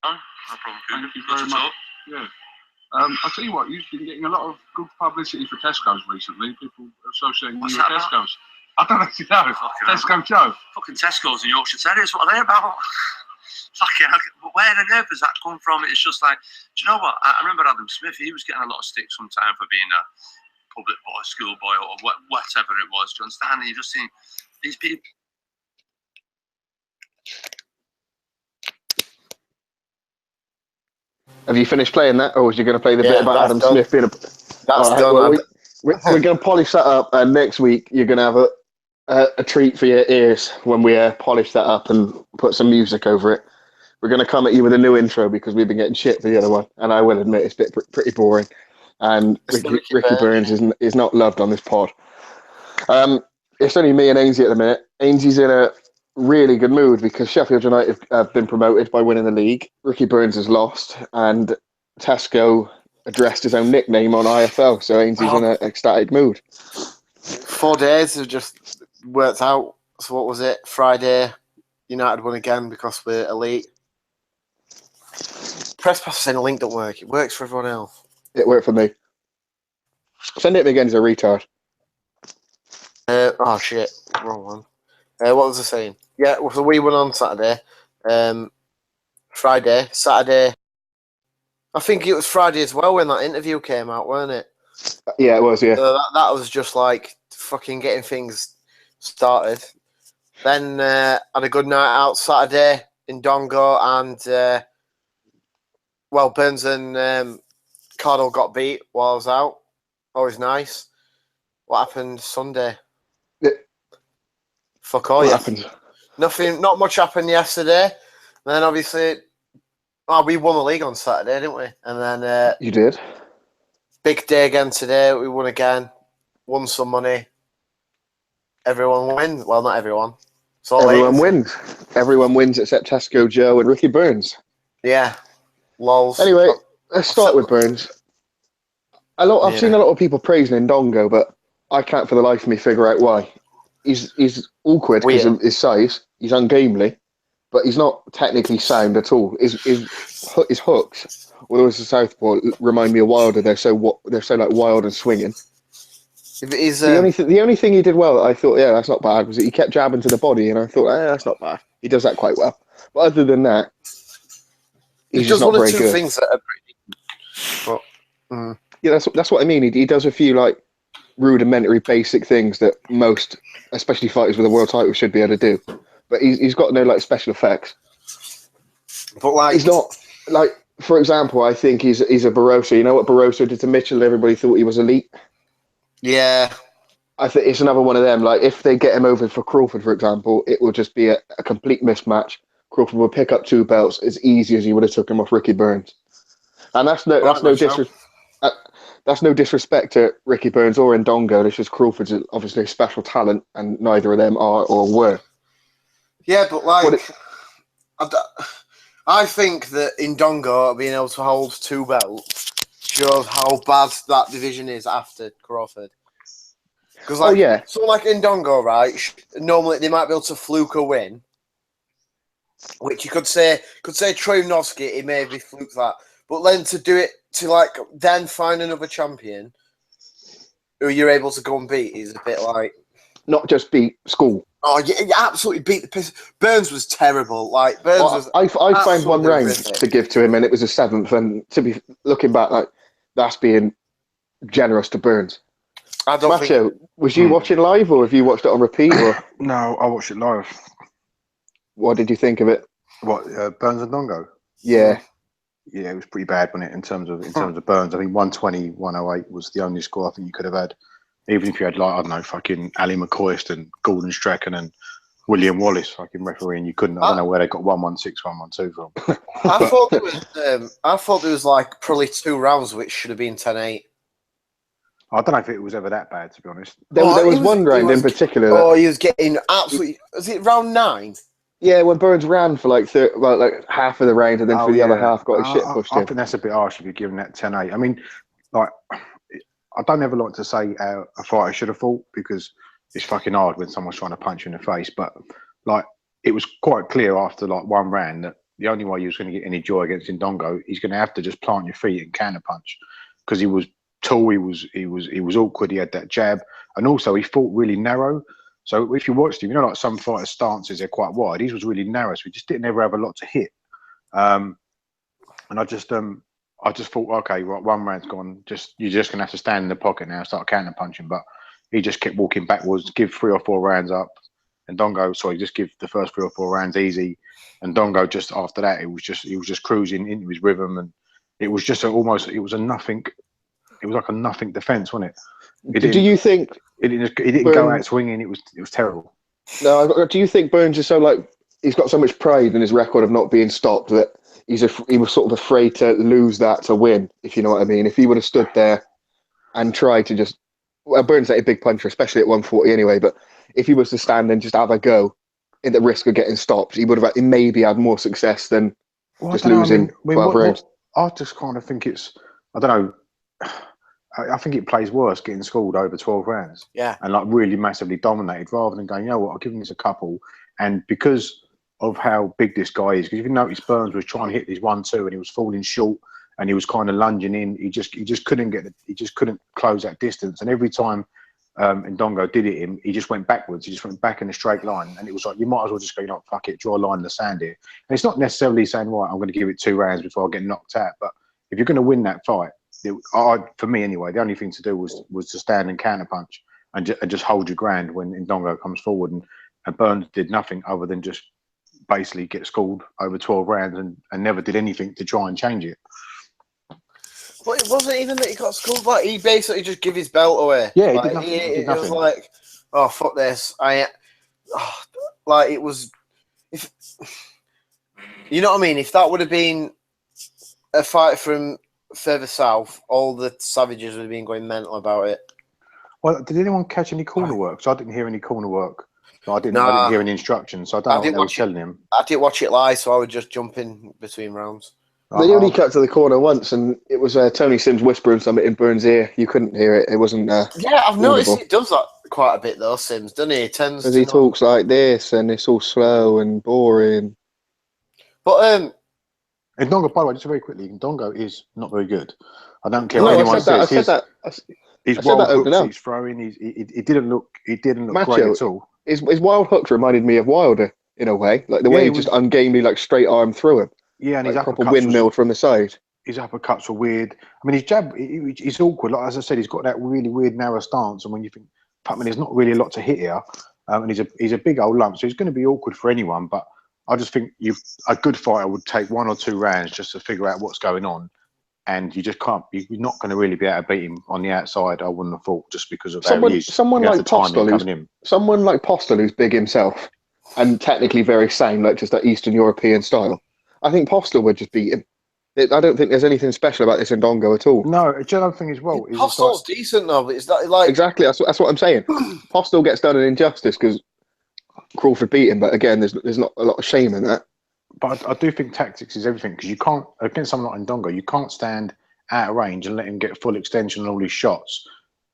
Oh, no problem. Thank you very much. Yeah. I'll tell you what, you've been getting a lot of good publicity for Tesco's recently. People associating you with Tesco's. I don't actually know. Tesco Joe. Fucking Tesco's and Yorkshire Terriers, what are they about? Fucking, where on earth has that come from? It's just like, do you know what? I remember Adam Smith, he was getting a lot of stick sometime for being a public boy, school boy, or whatever it was. Do you understand? And you just think, these people. Have you finished playing that, or was you going to play the bit about Adam Smith being a... That's done. Well, we're going to polish that up, and next week you're going to have a treat for your ears when we polish that up and put some music over it. We're going to come at you with a new intro because we've been getting shit for the other one, and I will admit it's pretty boring. And Ricky Burns is not loved on this pod. It's only me and Ainsley at the minute. Ainsley's in a really good mood because Sheffield United have been promoted by winning the league. Ricky Burns has lost, and Tesco addressed his own nickname on IFL, so Ainsley's in an ecstatic mood. 4 days have just worked out. So what was it? Friday, United won again because we're elite. Press pass saying the link don't work. It works for everyone else. It worked for me. Send it to me again as a retard. Oh shit, wrong one. What was I saying? Yeah, so we won on Saturday. Friday, Saturday. I think it was Friday as well when that interview came out, weren't it? Yeah, it was, yeah. So that was just like fucking getting things started. Then had a good night out Saturday in Indongo, and Burns and Cardle got beat while I was out. Always nice. What happened Sunday? Fuck all. What happened? Nothing. Not much happened yesterday. And then obviously, we won the league on Saturday, didn't we? And then you did. Big day again today. We won again. Won some money. Everyone wins. Well, not everyone. Everyone wins. Everyone wins except Tesco Joe and Ricky Burns. Yeah. Lols. Anyway, let's start with Burns. I've seen a lot of people praising Indongo, but I can't for the life of me figure out why. He's awkward because of his size. He's ungainly, but he's not technically sound at all. His hooks, although it's a southpaw, remind me of Wilder. They're so like wild and swinging. The only thing he did well, I thought, that's not bad, was that he kept jabbing to the body, and I thought, that's not bad. He does that quite well. But other than that, he's just not very good. Things that are pretty. Yeah, that's what I mean. He does a few like rudimentary, basic things that most, especially fighters with a world title, should be able to do. But he's got no like special effects. But he's not like, for example, I think he's a Barroso. You know what Barroso did to Mitchell? Everybody thought he was elite. Yeah. I think it's another one of them. Like if they get him over for Crawford, for example, it will just be a complete mismatch. Crawford will pick up 2 belts as easy as he would have took him off Ricky Burns. And that's no disrespect to Ricky Burns or Indongo. It's just Crawford's obviously a special talent, and neither of them are or were. Yeah, but I think that Indongo being able to hold 2 belts shows how bad that division is after Crawford. Because someone like Indongo, right? Normally they might be able to fluke a win, which you could say Trojanovski, he maybe fluke that, but then to do it to then find another champion who you're able to go and beat is a bit like not just beat school. Oh, you absolutely beat the piss. Burns was terrible. I found one round to give to him, and it was a 7th. And to be looking back, that's being generous to Burns. Was you watching live, or have you watched it on repeat? Or no, I watched it live. What did you think of it? What Burns and Indongo? Yeah, it was pretty bad, wasn't it? In terms of Burns, I think 120, 108 was the only score I think you could have had. Even if you had fucking Ali McCoist and Gordon Strachan and William Wallace fucking refereeing, you couldn't. I don't know where they got 116, 112 from. I thought there was probably 2 rounds which should have been 10-8. I don't know if it was ever that bad, to be honest. There was one round in particular. He was getting absolutely. Was it round 9? Yeah, when Burns ran for half of the round, and then for the other half got his shit pushed in. I think that's a bit harsh if you're giving that 10-8. I mean, I don't ever like to say how a fighter should have fought, because it's fucking hard when someone's trying to punch you in the face. But it was quite clear after one round that the only way he was going to get any joy against Indongo, he's going to have to just plant your feet and counter punch, because he was tall, he was awkward, he had that jab, and also he fought really narrow. So if you watched him, like some fighters' stances are quite wide. His was really narrow, so he just didn't ever have a lot to hit. And I just thought, okay, right, one round's gone. You're just gonna have to stand in the pocket now, and start counter punching. But he just kept walking backwards, give 3 or 4 rounds up, and just give the first 3 or 4 rounds easy. And Dongo just after that, he was just cruising into his rhythm, and it was just it was like a nothing defense, wasn't it? Do you think it didn't go out swinging? It was terrible. No, do you think Burns is so like he's got so much pride in his record of not being stopped that he was sort of afraid to lose that to win, if you know what I mean? If he would have stood there and tried to just, well, Burns is a big puncher, especially at 140 anyway, but if he was to stand and just have a go at the risk of getting stopped, he would have maybe had more success than just losing 12 rounds. I just kind of think I don't know, I think it plays worse getting schooled over 12 rounds. Yeah. And like really massively dominated, rather than going, you know what, I'll give him this a couple. And because of how big this guy is, because if you notice, Burns was trying to hit these 1-2 and he was falling short and he was kind of lunging in. He just couldn't close that distance. And every time Indongo did hit him, he just went backwards. He just went back in a straight line. And it was like, you might as well just go, you know, fuck it, draw a line in the sand here. And it's not necessarily saying, right, I'm going to give it 2 rounds before I get knocked out. But if you're going to win that fight, for me anyway, the only thing to do was to stand and counter punch and just hold your ground when Indongo comes forward. And Burns did nothing other than just basically get schooled over 12 rounds and never did anything to try and change it. But it wasn't even that he got schooled. Like, he basically just gave his belt away. Yeah, he like, did nothing. It was like, oh, fuck this. Like, it was... If you know what I mean? If that would have been a fight from further south, all the savages would have been going mental about it. Well, did anyone catch any corner work? So I didn't hear any corner work. I didn't hear any instructions, so I don't know what they were telling him. I didn't watch it live, so I would just jump in between rounds. They only cut to the corner once, and it was Tony Sims whispering something in Burns' ear. You couldn't hear it. It wasn't. Yeah, I've noticed it does that quite a bit though. Sims, doesn't he? Because he talks like this, and it's all slow and boring. But Indongo, by the way, just very quickly, Indongo is not very good. I don't care what anyone says. His wild hooks he's throwing, he didn't look great at all. His wild hooks reminded me of Wilder in a way, like the way he just ungamely like straight arm through him. Yeah, and like his proper windmill from the side. His uppercuts were weird. I mean, his jab, he's awkward. Like as I said, he's got that really weird narrow stance, and when you think, I mean, there's not really a lot to hit here, and he's a big old lump, so he's going to be awkward for anyone. But I just think a good fighter would take 1 or 2 rounds just to figure out what's going on, and you just can't. You're not going to really be able to beat him on the outside. I wouldn't have thought, just because of how he is. Someone like Postel, who's big himself and technically very sane, like just that Eastern European style. I think Postel would just beat him. I don't think there's anything special about this Indongo at all. No, the other thing as well. Postel's decent though, but it's not like exactly. That's what I'm saying. Postel gets done an injustice because Crawford beat him, but again, there's not a lot of shame in that. But I do think tactics is everything, because you can't, against someone like Indongo, you can't stand out of range and let him get full extension on all his shots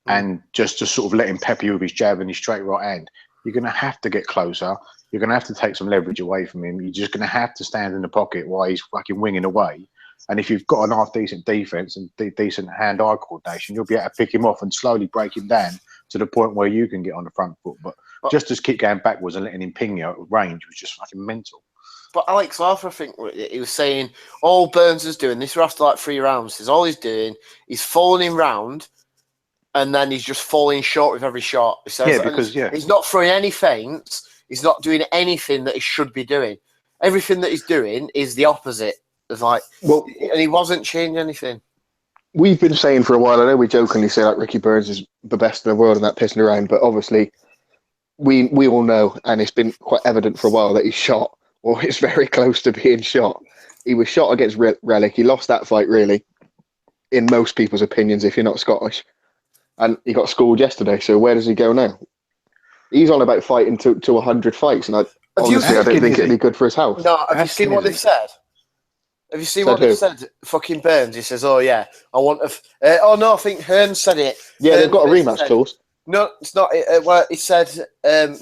and just to sort of let him pepper you with his jab and his straight right hand. You're going to have to get closer. You're going to have to take some leverage away from him. You're just going to have to stand in the pocket while he's fucking winging away. And if you've got an half-decent defense and decent hand-eye coordination, you'll be able to pick him off and slowly break him down to the point where you can get on the front foot. But just to keep going backwards and letting him ping you at range was just fucking mental. But Alex Arthur, I think he was saying all Burns is doing, this was after like 3 rounds, is all he's doing, he's falling him round and then he's just falling short with every shot. He says, he's not throwing any feints, he's not doing anything that he should be doing. Everything that he's doing is the opposite. It's like, and he wasn't changing anything. We've been saying for a while, I know we jokingly say like Ricky Burns is the best in the world and that pissing around, but obviously we all know, and it's been quite evident for a while, that he's shot, or it's very close to being shot. He was shot against Relic. He lost that fight, really, in most people's opinions, if you're not Scottish. And he got schooled yesterday, so where does he go now? He's on about fighting to 100 fights, and I don't think it'd be good for his health. No, have you seen what they've said? Have you seen what they've said? Fucking Burns, he says, oh yeah, I want to... oh no, I think Hearns said it. Yeah, they've got a rematch clause. No, it's not. Well, he said...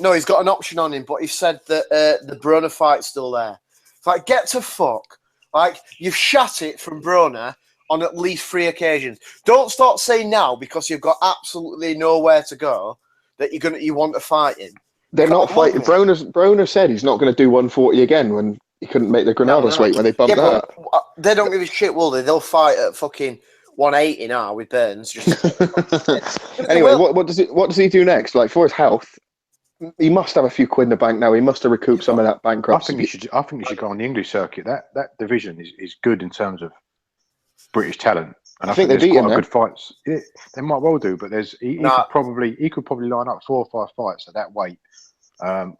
no, he's got an option on him, but he said that the Brunner fight's still there. It's Like, get to fuck. Like, you've shat it from Broner on at least 3 occasions. Don't start saying now, because you've got absolutely nowhere to go, that you want to fight him. They're not fighting. Broner said he's not going to do 140 again when he couldn't make the Granados weight when they bumped that up. They don't give a shit, will they? They'll fight at fucking 180 now with Burns. Anyway, what does he do next? Like, for his health, he must have a few quid in the bank now. He must have recouped some of that bankruptcy. I think he should go on the English circuit. That division is good in terms of British talent. And I think there's quite good fights. Yeah, they might well do, but he could probably line up 4 or 5 fights at that weight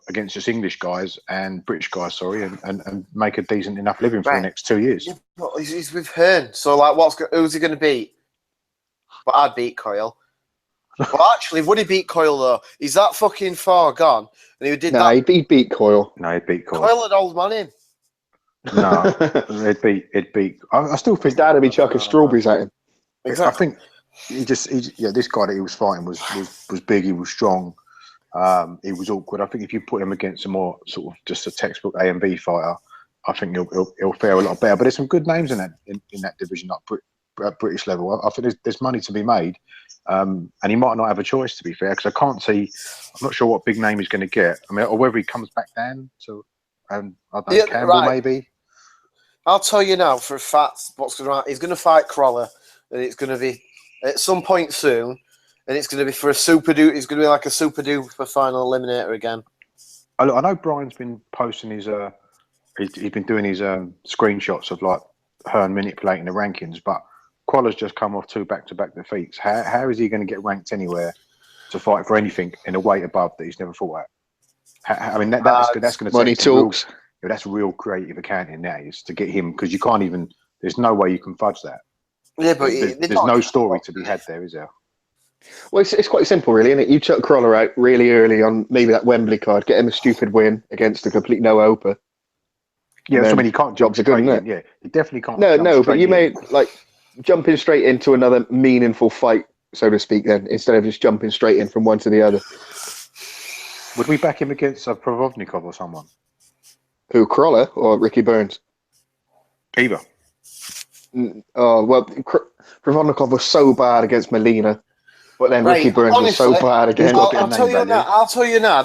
against just English guys and British guys, and make a decent enough living for the next 2 years. Yeah, he's with Hearn, so like, who's he going to beat? But I'd beat Coyle. Well, actually, would he beat Coyle though? He's that fucking far gone, and he did that. He'd beat Coyle. No, he'd beat Coyle. Coyle had old man him. No, it'd beat. I still think Dad would be chucking strawberries at him. Exactly. I think this guy that he was fighting was big. He was strong. He was awkward. I think if you put him against a more sort of just a textbook A and B fighter, I think he'll fare a lot better. But there's some good names in that division, like British level. I think there's money to be made, and he might not have a choice, to be fair, because I can't see. I'm not sure what big name he's going to get. I mean, or whether he comes back down to. I don't know, Campbell maybe. I'll tell you now for a fact what's going to happen. He's going to fight Crawler, and it's going to be at some point soon, and it's going to be for a super duper. It's going to be like a super duper final eliminator again. I know Brian's been posting his. He's been doing his screenshots of like Hearn manipulating the rankings, but Crawler's just come off 2 back-to-back defeats. How is he going to get ranked anywhere to fight for anything in a weight above that he's never fought at? I mean, that's going to money talks. That's real creative accounting. That is to get him, because you can't even. There's no way you can fudge that. Yeah, but there's no story to be had there, is there? Well, it's quite simple, really, isn't it? You chuck Crawler out really early on maybe that Wembley card, get him a stupid win against a complete no-oper. Yeah, so I mean, you can't jump straight in. Yeah, you definitely can't. No, but you may like jumping straight into another meaningful fight, so to speak. Then instead of just jumping straight in from one to the other. Would we back him against Provodnikov or someone? Who, Crawler or Ricky Burns? Either. Oh, well, Provodnikov was so bad against Molina, but then Ricky Burns was so bad against... I'll tell you now.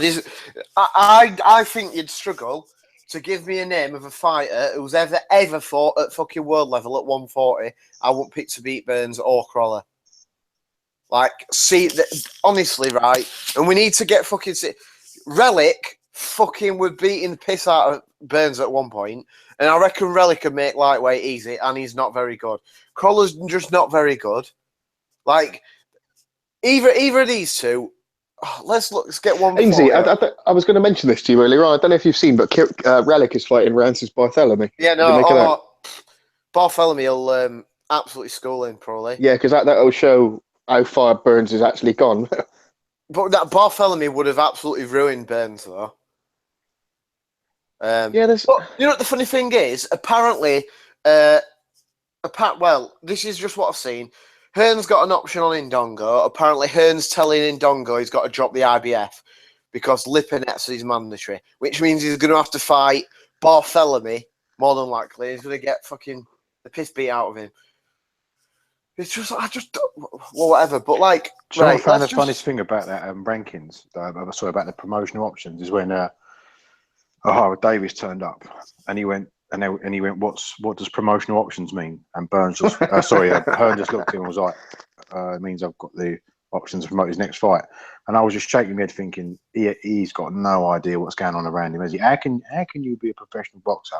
I think you'd struggle to give me a name of a fighter who's ever fought at fucking world level at 140. I wouldn't pick to beat Burns or Crawler. Like, see, honestly, right? And we need to get fucking... Relic fucking was beating the piss out of Burns at one point, and I reckon Relic can make lightweight easy, and he's not very good. Crawler's just not very good. Like, either of these two, let's get one. Easy. I was going to mention this to you earlier on. I don't know if you've seen, but Relic is fighting Rancis Barthélemy. Yeah, no, Barthélemy will absolutely school him, probably. Yeah, because that'll show how far Burns has actually gone. But that Barthélemy would have absolutely ruined Burns, though. But you know what the funny thing is? Apparently, this is just what I've seen. Hearns got an option on Indongo. Apparently, Hearns telling Indongo he's got to drop the IBF because Lipinets is mandatory, which means he's going to have to fight Barthélemy, more than likely. He's going to get fucking the piss beat out of him. It's just, whatever. But like, so I found the funniest thing about that rankings. About the promotional options is when Davis turned up and he went, what does promotional options mean? And Burns just, Hearn just looked at him and was like, it means I've got the options to promote his next fight. And I was just shaking my head thinking, he's got no idea what's going on around him, is he? How can you be a professional boxer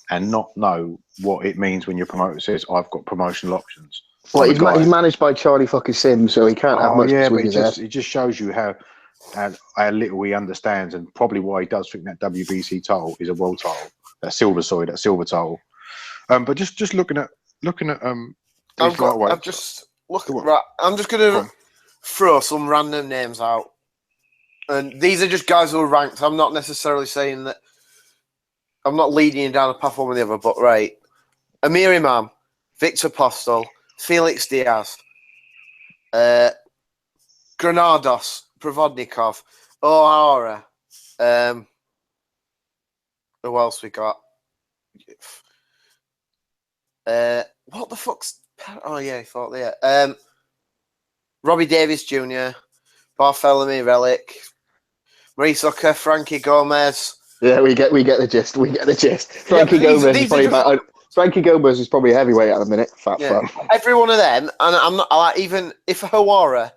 and not know what it means when your promoter says, I've got promotional options? Well, he's managed by Charlie fucking Sims, so he can't have much between his head. It just shows you how little he understands, and probably why he does think that WBC title is a world title, that silver title. But just looking at I'm just gonna throw some random names out, and these are just guys who are ranked. I'm not necessarily saying that. I'm not leading you down a path one or the other, but right, Amir Imam, Victor Postol, Felix Diaz, Granados, Provodnikov, O'Hara. Who else we got? What the fuck's? Oh yeah, he fought there. Robbie Davis Jr., Bartholomew Relic, Maurice Hooker, Frankie Gomez. Yeah, we get the gist. We get the gist. Frankie Gomez is probably about. Frankie Gomez is probably a heavyweight at the minute. Fat fuck. Every one of them, and I'm not like even if Hawara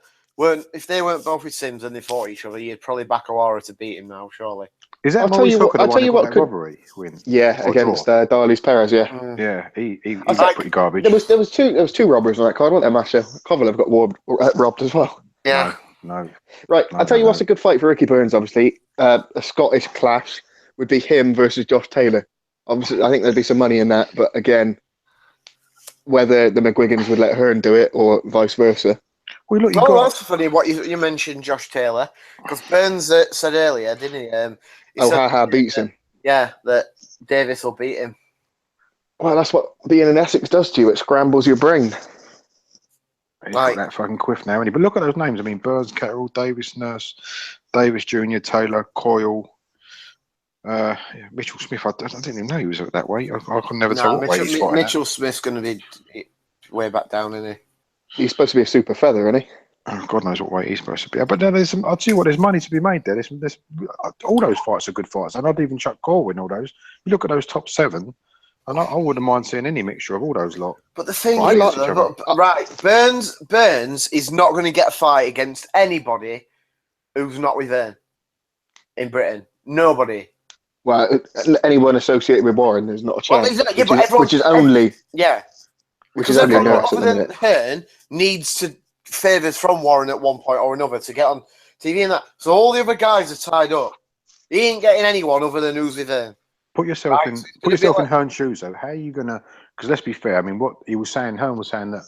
if they weren't both with Sims and they fought each other, you'd probably back Hawara to beat him now, surely. Is that Maurice Hooker the one who got that robbery win? Yeah, against Darley's Perez. Yeah, yeah, he's pretty garbage. There was two robberies on that card, wasn't there, Masha? Kovalev got robbed as well. Yeah, no. Right, I'll tell you what's a good fight for Ricky Burns. Obviously, a Scottish clash would be him versus Josh Taylor. Obviously, I think there'd be some money in that, but again, whether the McGuigans would let Hearn do it or vice versa. Well, look, that's funny what you mentioned Josh Taylor, because Burns said earlier, didn't he? Beats him. Yeah, that Davis will beat him. Well, that's what being in Essex does to you. It scrambles your brain. He's got that fucking quiff now, but look at those names. I mean, Burns, Carroll, Davis, Nurse, Davis Jr., Taylor, Coyle, Mitchell Smith. I didn't even know he was that way. I can never tell what way he's fighting. Mitchell Smith's going to be way back down, isn't he? He's supposed to be a super feather, isn't he? Oh, God knows what weight he's supposed to be. But I'll tell you what, there's money to be made there. There's all those fights are good fights, and I'd even chuck Cole in all those. You look at those top 7, and I wouldn't mind seeing any mixture of all those lot. But the thing is, Burns is not going to get a fight against anybody who's not with Hearn in Britain. Nobody. Well, anyone associated with Warren, there's not a chance. Which is only everyone other than Hearn needs to favours from Warren at one point or another to get on TV and that. So all the other guys are tied up. He ain't getting anyone other than who's with Hearn. Put yourself in Hearn's shoes, though. How are you gonna? Because let's be fair. I mean, what he was saying, Hearn was saying that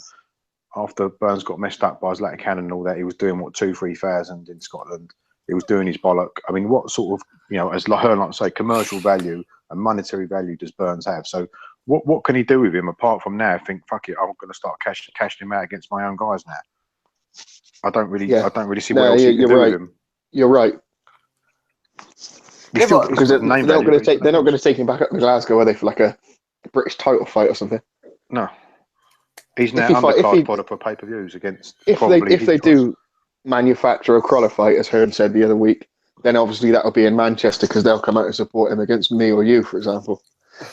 after Burns got messed up by his latter cannon and all that, he was doing 2,000-3,000 in Scotland. He was doing his bollock. I mean, what sort of, as Hearn like to say, commercial value and monetary value does Burns have? So what can he do with him apart from now? Think, fuck it, I'm going to start cashing him out against my own guys now. I don't really see what else you can do with him. You're right. Because they're not going to take him back up to Glasgow, are they, for like a British title fight or something? No. He's now undercard fodder for pay-per-views against. If they do manufacture a crawler fight, as Hearn said the other week, then obviously that'll be in Manchester because they'll come out and support him against me or you, for example.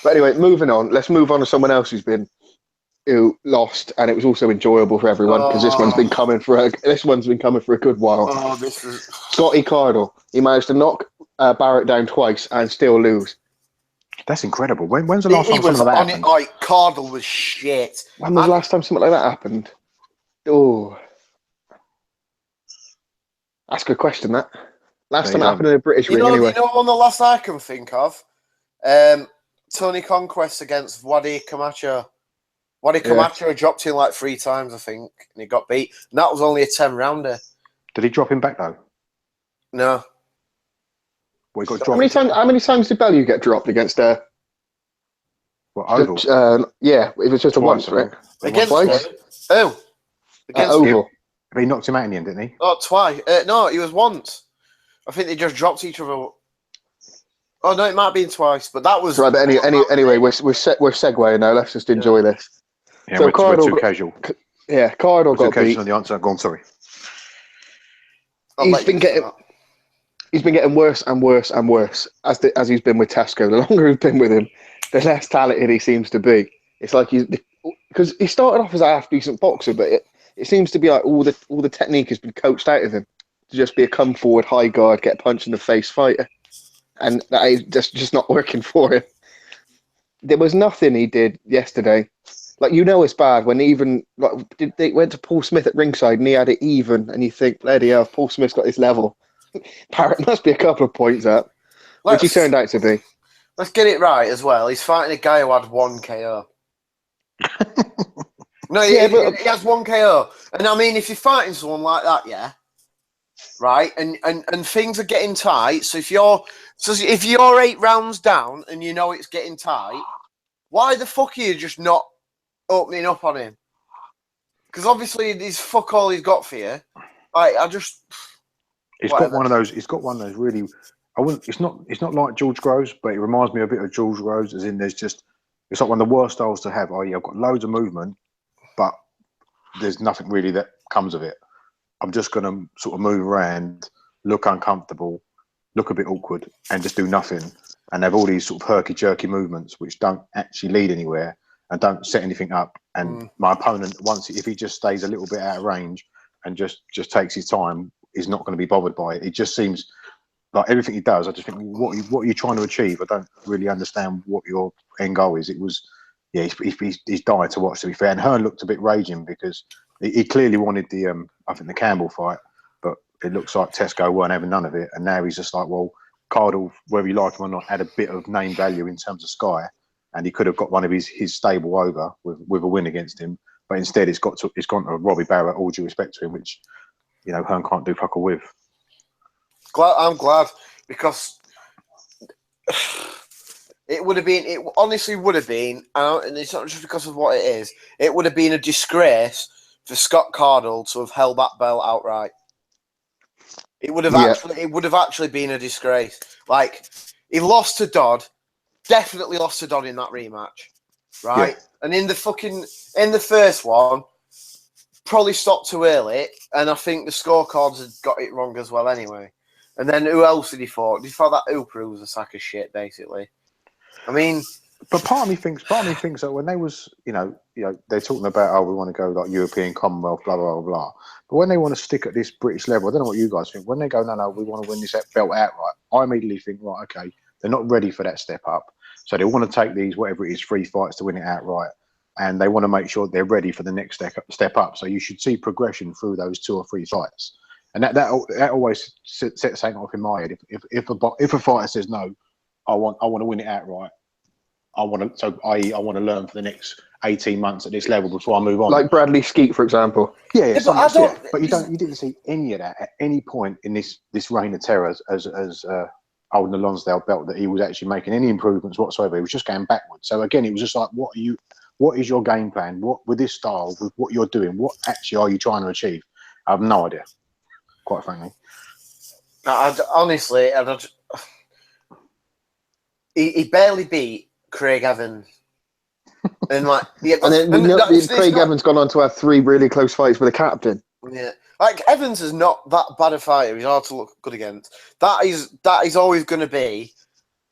But anyway, moving on. Let's move on to someone else who lost, and it was also enjoyable for everyone because this one's been coming for a good while. This is Scotty Cardle. He managed to knock Barrett down twice and still lose. That's incredible. When's the last time something like that happened? Cardle was shit. When was the last time something like that happened? Oh, that's a good question. That last time it happened in a British ring. Anyway, you know one the last I can think of. Tony Conquest against Wadi Camacho. Wadi Camacho dropped him like 3 times, I think, and he got beat. And that was only a 10-rounder. Did he drop him back though? No. Well, he got dropped. How many times did Bellew get dropped against Oval? Yeah, it was just a once, right? Against twice? Against Oval. He knocked him out in the end, didn't he? Oh, twice. No, he was once. I think they just dropped each other. Oh no, it might have been twice, but that was right. But anyway, we're segueing now. Let's just enjoy this. Yeah, so we're too casual. Yeah, Cardle got beat. On the answer. Go on, sorry. He's been getting worse and worse and worse as he's been with Tesco. The longer he's been with him, the less talented he seems to be. It's like because he started off as a half decent boxer, but it seems to be like all the technique has been coached out of him to just be a come forward, high guard, get punched in the face fighter, and that is just not working for him. There was nothing he did yesterday. Like, it's bad when they went to Paul Smith at ringside and he had it even, and you think, bloody hell, Paul Smith's got this level. Barrett must be a couple of points up, which he turned out to be. Let's get it right as well. He's fighting a guy who had 1 KO. No, he has 1 KO. And I mean, if you're fighting someone like that, right, and things are getting tight, so if you're 8 rounds down and you know it's getting tight, why the fuck are you just not opening up on him? Because obviously there's fuck all he's got for you. He's got one of those really. I wouldn't. It's not like George Groves, but it reminds me a bit of George Groves. As in, it's like one of the worst styles to have. Oh yeah, I've got loads of movement, but there's nothing really that comes of it. I'm just going to sort of move around, look uncomfortable, look a bit awkward, and just do nothing, and have all these sort of herky-jerky movements which don't actually lead anywhere and don't set anything up. And my opponent, if he just stays a little bit out of range and just takes his time, is not going to be bothered by it. It just seems like everything he does, I just think, what are you trying to achieve? I don't really understand what your end goal is. It was, yeah, he's dying to watch, to be fair. And Hearn looked a bit raging because he clearly wanted I think the Campbell fight, but it looks like Tesco weren't having none of it. And now he's just like, well, Cardle, whether you like him or not, had a bit of name value in terms of Sky, and he could have got one of his stable over with a win against him. But instead, it's gone to Robbie Barrett, all due respect to him, which, you know, Hearn can't do fuck all with. I'm glad, because it would have been, it honestly would have been, and it's not just because of what it is, it would have been a disgrace for Scott Cardle to have held that belt outright. It would have actually been a disgrace. Like, he lost to Dodd, definitely lost to Dodd in that rematch, right? Yeah. And in the first one, probably stopped too early, and I think the scorecards had got it wrong as well anyway. And then who else did he fought? He fought that Hooper who was a sack of shit, basically. I mean, but part of me thinks that when they was, you know, they're talking about, we want to go like European Commonwealth, blah blah blah blah. But when they want to stick at this British level, I don't know what you guys think. When they go, no, we want to win this belt outright, I immediately think, right, okay, they're not ready for that step up, so they want to take these whatever it is 3 fights to win it outright, and they want to make sure they're ready for the next step up. So you should see progression through those 2 or 3 fights. And that always sets something off in my head. If a fighter says no, I want to win it outright. I want to learn for the next 18 months at this level before I move on. Like Bradley Skeet, for example. Yeah, but you didn't see any of that at any point in this reign of terror as holding the Lonsdale belt, that he was actually making any improvements whatsoever. He was just going backwards. So again, it was just like, what is your game plan? What with this style, with what you're doing, what actually are you trying to achieve? I have no idea, quite frankly. Honestly, he barely beat Craig Evans. And like, yeah, and then Craig Evans gone on to have 3 really close fights with a captain. Yeah, like Evans is not that bad a fighter. He's hard to look good against. That is always going to be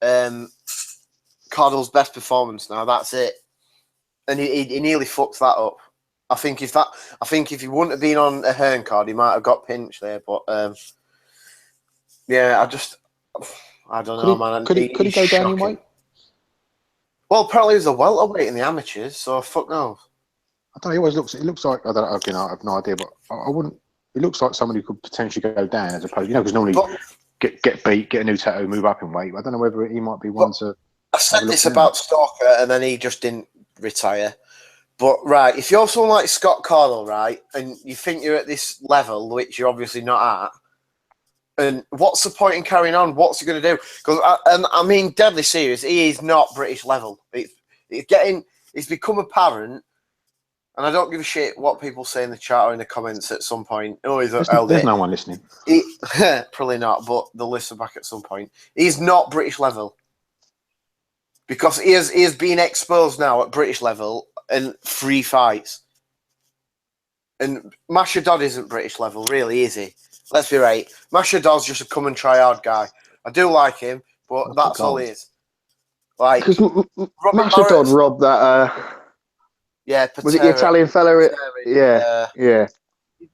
Cardle's best performance. Now that's it, and he nearly fucked that up. I think if he wouldn't have been on a Hearn card, he might have got pinched there. But yeah, I don't know, man. Could he go down in weight? Well, apparently he was a welterweight in the amateurs, so fuck knows. I don't know. It looks like, I don't know. Again, I have no idea, but I wouldn't. It looks like somebody who could potentially go down, as opposed, because normally get beat, get a new tattoo, move up in weight. I don't know whether he might be one to. I said this about Stalker, and then he just didn't retire. But right, if you're someone like Scott Cardle, right, and you think you're at this level, which you're obviously not at, and what's the point in carrying on? What's he going to do? Because I mean, deadly serious, he is not British level. It's become apparent, and I don't give a shit what people say in the chat or in the comments at some point. Oh, there's no one listening. Probably not, but they'll listen back at some point. He's not British level, because he is being exposed now at British level in 3 fights. And Masha Dodd isn't British level, really, is he? Let's be right. Masha Dodd's just a come and try hard guy. I do like him, but that's all he is. Like, because Masha Dodd robbed that. Yeah, was it the Italian fella? Yeah.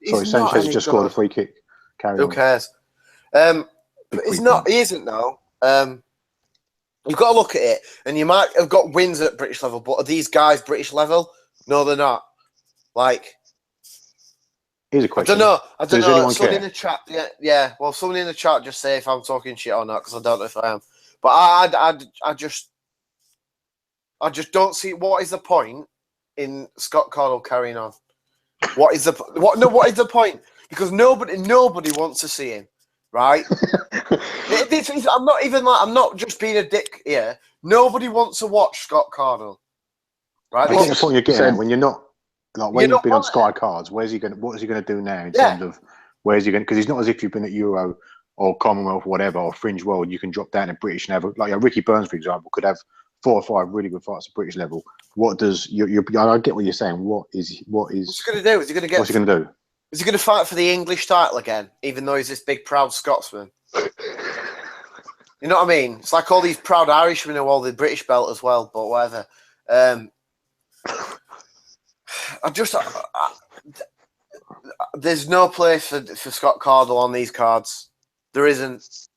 Sorry, Sanchez just scored a free kick. Who cares? But he's not. He isn't though. You've got to look at it, and you might have got wins at British level, but are these guys British level? No, they're not. Like, here's a question. I don't know. Anyone someone care? in the chat, yeah. Well, someone in the chat just say if I'm talking shit or not, because I don't know if I am. But I just don't see what is the point in Scott Cardle carrying on. What is the point? Because nobody wants to see him, right? I'm not just being a dick here. Nobody wants to watch Scott Cardle, right? I think the point you're getting at, when you're not, like, when you've been on Sky Cards, what is he going to do now in terms of where's he going? Because it's not as if you've been at Euro or Commonwealth, whatever, or Fringe World, you can drop down to British and have Ricky Burns, for example, could have 4 or 5 really good fights at British level. What does I get what you're saying. What's he going to do? What's he going to do? Is he going to fight for the English title again, even though he's this big proud Scotsman? You know what I mean? It's like all these proud Irishmen who hold the British belt as well, but whatever. There's no place for Scott Cardle on these cards. There isn't.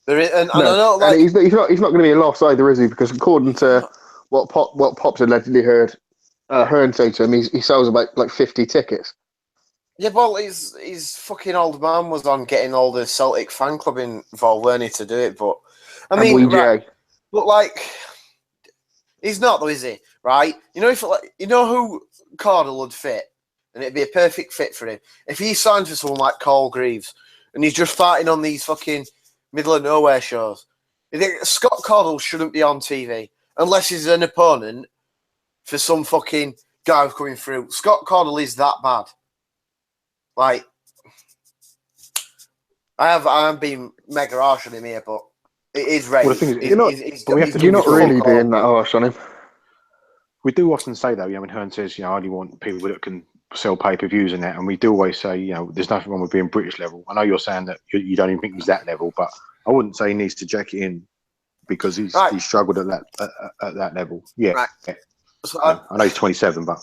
And I know, like, and he's not going to be a loss either, is he? Because according to what Pop's allegedly heard Hearns say to him, he sells about like 50 tickets. Yeah, well, his fucking old man was on getting all the Celtic fan club involved, weren't he, to do it? But I mean, right, but like, he's not though, is he? Right? You know who Cardle would fit, and it'd be a perfect fit for him if he signed for someone like Cole Greaves, and he's just fighting on these fucking middle of nowhere shows. You think Scott Cardle shouldn't be on TV unless he's an opponent for some fucking guy who's coming through. Scott Cardle is that bad. Like, I'm being mega harsh on him here, but it is right. Well, the thing is, you're not really being that harsh on him. We do often say, though, when Hearns says, I only want people that can sell pay-per-views and that, and we do always say, there's nothing wrong with being British level. I know you're saying that you don't even think he's that level, but I wouldn't say he needs to jack it in because he's struggled at that level. Yeah. Right. Yeah. So I know he's 27, but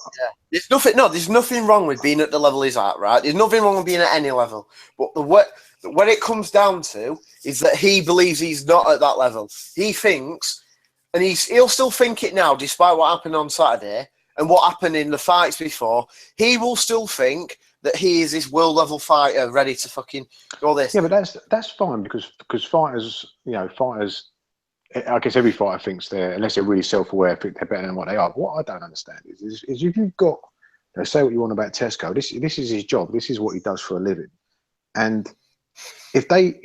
there's nothing wrong with being at the level he's at, right? There's nothing wrong with being at any level. But what it comes down to is that he believes he's not at that level. He thinks, and he'll still think it now, despite what happened on Saturday and what happened in the fights before. He will still think that he is this world level fighter ready to fucking go this. Yeah, but that's fine because fighters, I guess every fighter thinks unless they're really self-aware, think they're better than what they are. But what I don't understand is if you've got, say what you want about Tesco, this is his job. This is what he does for a living. And if they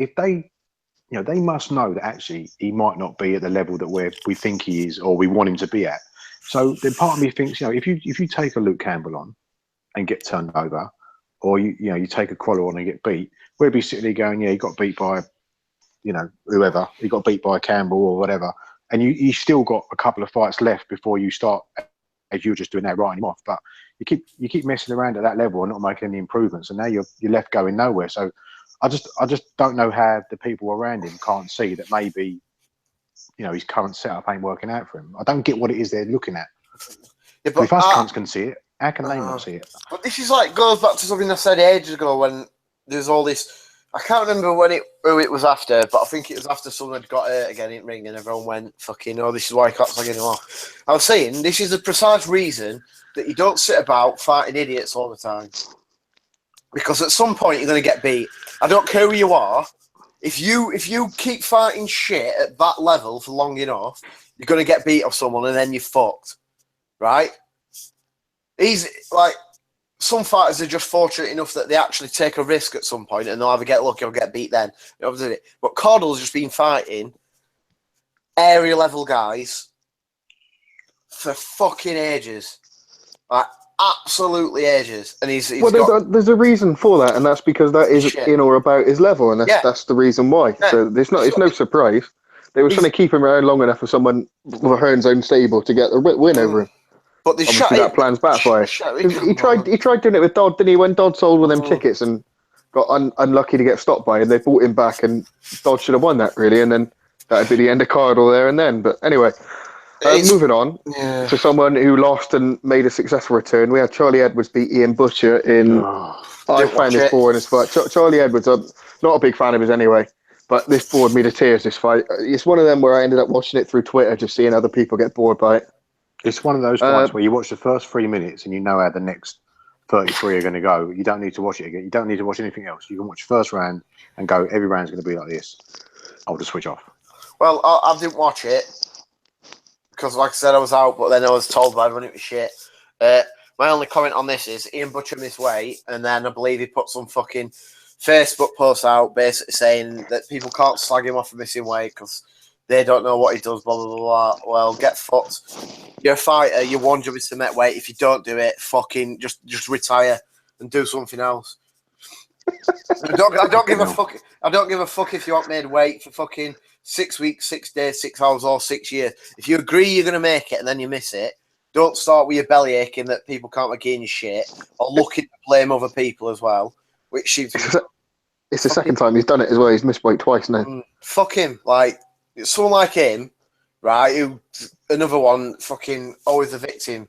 they must know that actually he might not be at the level that we think he is or we want him to be at. So then part of me thinks, if you take a Luke Campbell on and get turned over, or you take a Crawler on and get beat, we'd be sitting there going, he got beat by whoever, he got beat by Campbell or whatever, and you still got a couple of fights left before you start, as you were just doing that, writing him off. But you keep messing around at that level and not making any improvements, and now you're left going nowhere. So I just don't know how the people around him can't see that maybe his current setup ain't working out for him. I don't get what it is they're looking at. Yeah, but if us cunts can see it, how can they not see it? But this is goes back to something I said ages ago when there's all this. I can't remember who it was after, but I think it was after someone had got hurt again in ring and everyone went, fucking, this is why I can't slag him off. I was saying, this is the precise reason that you don't sit about fighting idiots all the time. Because at some point you're going to get beat. I don't care who you are. If you keep fighting shit at that level for long enough, you're going to get beat off someone and then you're fucked. Right? Some fighters are just fortunate enough that they actually take a risk at some point and they'll either get lucky or get beat then. But Cardle's just been fighting area level guys for fucking ages. Absolutely ages. And there's a reason for that, and that's because that is in or about his level, and that's the reason why. Yeah. So it's no surprise. They were trying to keep him around long enough for someone with Hearns' own stable to get the win over him. But that plan's backfired. He tried doing it with Dodd, didn't he? When Dodd sold all them tickets and got unlucky to get stopped by him, they brought him back, and Dodd should have won that really, and then that'd be the end of Cardle there and then. But anyway, moving on to someone who lost and made a successful return. We had Charlie Edwards beat Ian Butcher in. I found this boring as fuck. Charlie Edwards, I'm not a big fan of his anyway, but this bored me to tears. This fight, it's one of them where I ended up watching it through Twitter, just seeing other people get bored by it. It's one of those fights where you watch the first 3 minutes and you know how the next 33 are going to go. You don't need to watch it again. You don't need to watch anything else. You can watch the first round and go, every round's going to be like this. I'll just switch off. Well, I didn't watch it because, like I said, I was out, but then I was told by everyone it was shit. My only comment on this is Ian Butcher missed weight, and then I believe he put some fucking Facebook post out basically saying that people can't slag him off for missing weight because they don't know what he does, blah, blah, blah. Well, get fucked. You're a fighter. Your one job is to make weight. If you don't do it, fucking just retire and do something else. I don't give a fuck. I don't give a fuck if you want made weight for fucking 6 weeks, 6 days, 6 hours, or 6 years. If you agree you're gonna make it and then you miss it, don't start with your belly aching that people can't again your shit or looking to blame other people as well. Which seems it's the second time he's done it as well. He's missed weight twice now. Fuck him. Like someone like him, right? Who another one, fucking always the victim.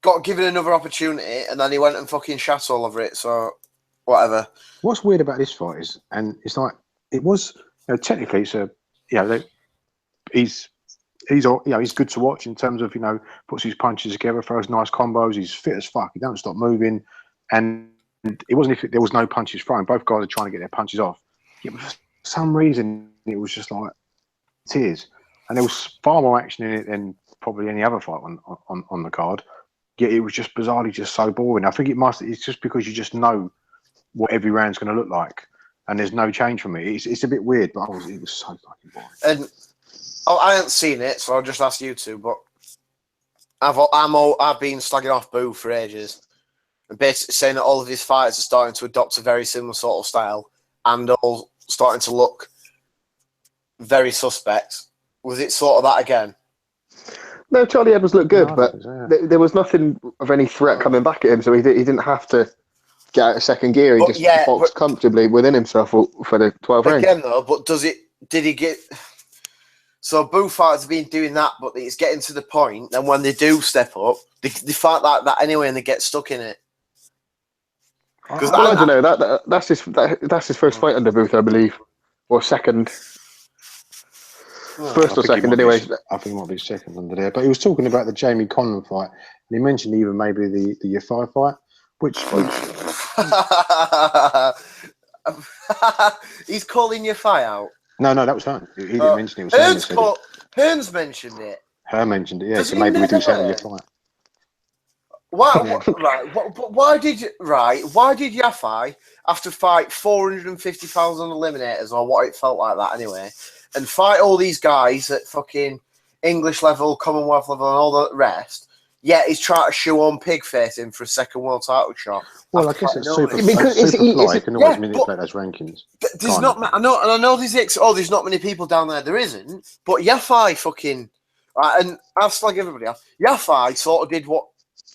Got given another opportunity and then he went and fucking shat all over it. So whatever. What's weird about this fight is, and it's like it was technically it's a he's good to watch in terms of puts his punches together, throws nice combos. He's fit as fuck. He don't stop moving, and it wasn't if there was no punches thrown. Both guys are trying to get their punches off. Yet for some reason, it was just like tears, and there was far more action in it than probably any other fight on the card. Yet it was just bizarrely just so boring. I think it's just because you just know what every round's going to look like, and there's no change from it. It's a bit weird, but it was so fucking boring. And I haven't seen it, so I'll just ask you two. But I've been slagging off Boo for ages, and basically saying that all of his fighters are starting to adopt a very similar sort of style, and all starting to look very suspect. Was it sort of that again? No, Charlie Edwards looked good, but there was nothing of any threat coming back at him, so he didn't have to get out of second gear. He just boxed comfortably within himself for the 12 rounds. Again, though, but did he get... So Boo fighters have been doing that, but it's getting to the point, and when they do step up, they fight like that anyway, and they get stuck in it. I don't know. That's his first fight under Booth, I believe, or second. First or second, anyway. I think it might be second under there. But he was talking about the Jamie Conlan fight, and he mentioned even maybe the Yafai fight, which he's calling Yafai out. No, that was Hearns. He didn't mention it. It was Hearns mentioned it. Hearns mentioned it, yeah. So maybe we do something with Yafai. Why did Yafai have to fight 450,000 eliminators or what it felt like that anyway, and fight all these guys at fucking English level, Commonwealth level, and all the rest? Yet he's trying to shoe on Pigface in for a second world title shot. Well, I guess it's super fly. You can always manipulate those rankings. There's not. I know there's not many people down there. There isn't. But Yafai fucking and I'll slag everybody off. Yafai sort of did what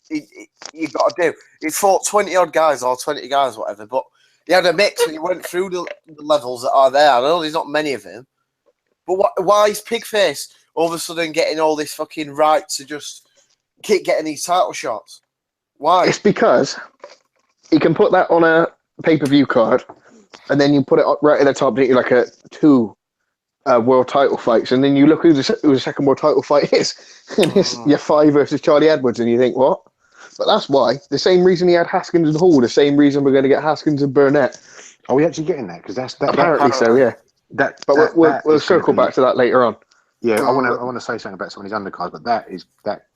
you got to do. He fought 20 odd guys or 20 guys, whatever. But he had a mix and he went through the levels that are there. I know there's not many of them. But why is Pigface all of a sudden getting all this fucking right to just keep getting these title shots? Why? It's because he can put that on a pay-per-view card, and then you put it up right at the top, like a 2 world title fights, and then you look who the second world title fight is, and it's Yafai versus Charlie Edwards, and you think, what? But that's why. The same reason he had Haskins and Hall, the same reason we're going to get Haskins and Burnett. Are we actually getting that? Because that's apparently so, yeah. But we'll circle back to that later on. Yeah, I want to say something about some of these undercards, but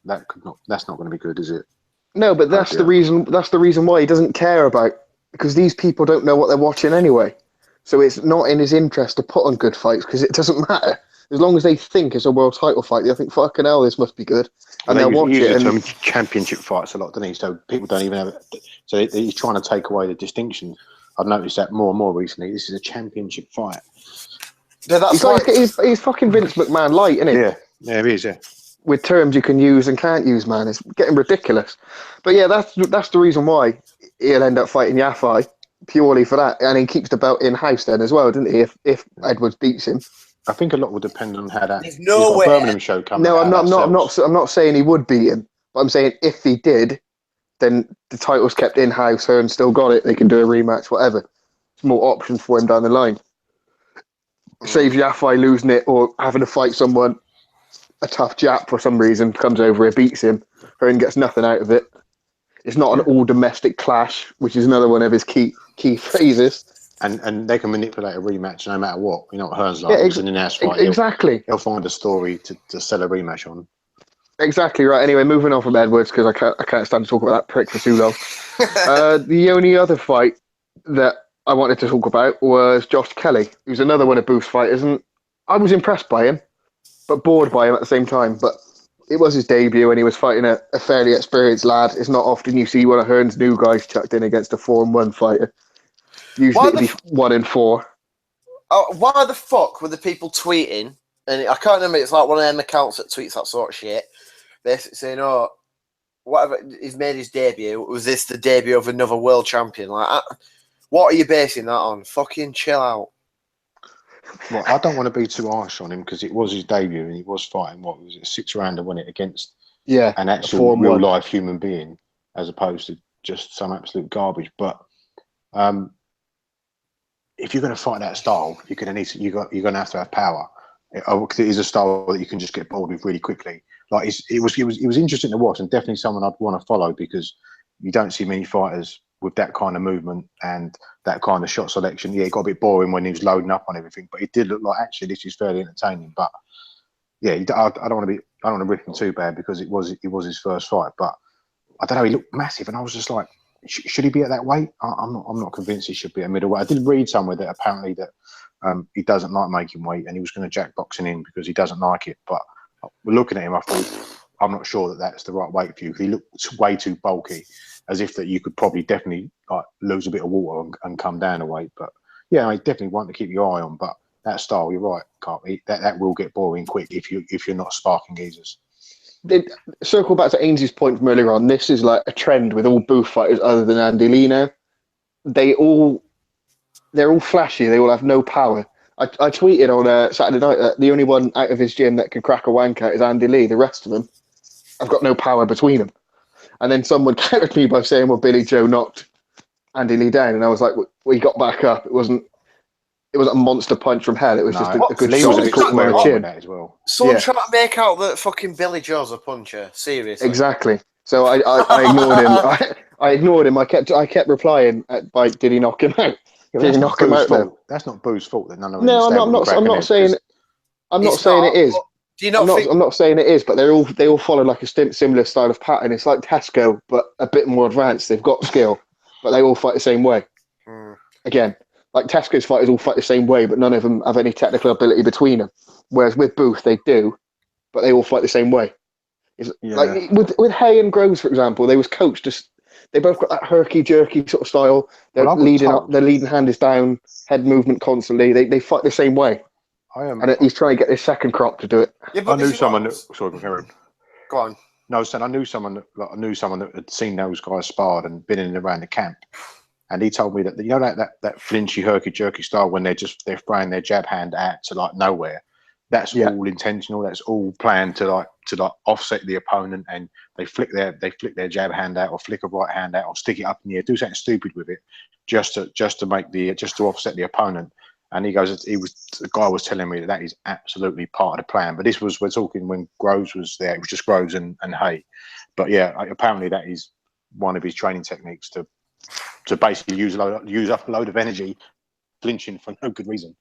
that's not going to be good, is it? No, but that's the reason. That's the reason why he doesn't care about, because these people don't know what they're watching anyway. So it's not in his interest to put on good fights because it doesn't matter. As long as they think it's a world title fight, they think, fucking hell, this must be good, and they'll watch it. And championship fights a lot, doesn't he? So people don't even have it. So he's trying to take away the distinction. I've noticed that more and more recently. This is a championship fight. Yeah, that's he's fucking Vince McMahon light, isn't he? Yeah, he is. Yeah. With terms you can use and can't use, man, it's getting ridiculous. But yeah, that's the reason why he'll end up fighting Yafai, purely for that, and he keeps the belt in house then as well, doesn't he? If Edwards beats him, I think a lot will depend on how that. There's no way. Birmingham show coming. No, I'm not saying he would beat him, but I'm saying if he did, then the title's kept in house. Hearns still got it. They can do a rematch, whatever. There's more options for him down the line. Saves Yafai losing it or having to fight someone, a tough Jap for some reason, comes over, beats him, Hearn gets nothing out of it. It's not an all-domestic clash, which is another one of his key phrases. And they can manipulate a rematch no matter what. You know what Hearns like. It's an in-house fight. Exactly. He'll find a story to sell a rematch on. Exactly right. Anyway, moving on from Edwards, because I can't stand to talk about that prick for too long. The only other fight that I wanted to talk about was Josh Kelly, who's another one of Booth's fighters, and I was impressed by him, but bored by him at the same time. But his debut, and he was fighting a fairly experienced lad. It's not often you see one of Hearns' new guys chucked in against a 4-1 fighter. Usually it'd be 1-4. Why the fuck were the people tweeting? And I can't remember. It's like one of them accounts that tweets that sort of shit, basically saying, "Oh, whatever, he's made his debut. Was this the debut of another world champion?" Like, what are you basing that on? Fucking chill out. Well, I don't want to be too harsh on him because it was his debut and he was fighting, what was it, 6-rounder, wasn't it, against an actual real life human being as opposed to just some absolute garbage. But if you're going to fight that style, you're going to have to have power. Because it is a style that you can just get bored with really quickly. Like it was interesting to watch, and definitely someone I'd want to follow because you don't see many fighters with that kind of movement and that kind of shot selection. Yeah, it got a bit boring when he was loading up on everything, but it did look like actually this is fairly entertaining. But yeah, I don't want to rip him too bad because it was his first fight. But I don't know, he looked massive, and I was just like, should he be at that weight? I'm not convinced he should be at middleweight. I did read somewhere that apparently that he doesn't like making weight, and he was going to jack boxing in because he doesn't like it. But looking at him, I thought, I'm not sure that that's the right weight for you. He looked way too bulky, as if that you could probably definitely like lose a bit of water and come down a weight. But yeah, I definitely want to keep your eye on. But that style, you're right, Carl, that will get boring quick if you're not sparking geezers. Circle back to Ainsley's point from earlier on. This is like a trend with all booth fighters other than Andy Lee now. They're all flashy. They all have no power. I tweeted on Saturday night that the only one out of his gym that can crack a wanker is Andy Lee. The rest of them have got no power between them. And then someone countered me by saying, well, Billy Joe knocked Andy Lee down. And I was like, well, he got back up. It wasn't a monster punch from hell. It was just a good shot. He caught him on the chin. As well. Someone trying to make out that fucking Billy Joe's a puncher. Seriously. Exactly. So I ignored him. I ignored him. I kept replying by, did he knock him out? Yeah, did he knock him out though? That's not Boo's fault that none of them. No, I'm not saying it is. Do you not I'm not saying it is, but they all follow like a similar style of pattern. It's like Tesco, but a bit more advanced. They've got skill, but they all fight the same way. Again, like Tesco's fighters all fight the same way, but none of them have any technical ability between them. Whereas with Booth, they do, but they all fight the same way. Like with Hay and Groves, for example, they was coached. They both got that herky jerky sort of style. They're leading up. Their leading hand is down, head movement constantly. They fight the same way. And he's trying to get his second crop to do it. Yeah, I knew someone. Sorry, Aaron. Go on. No, I knew someone that had seen those guys sparred and been in and around the camp, and he told me that that flinchy, herky jerky style when they're throwing their jab hand out to like nowhere. That's all intentional. That's all planned to offset the opponent, and they flick their jab hand out or flick a right hand out or stick it up in the air, do something stupid with it, just to offset the opponent. And the guy was telling me that is absolutely part of the plan. But we're talking when Groves was there. It was just Groves and Hay. But yeah, apparently that is one of his training techniques to basically use up a load of energy, flinching for no good reason.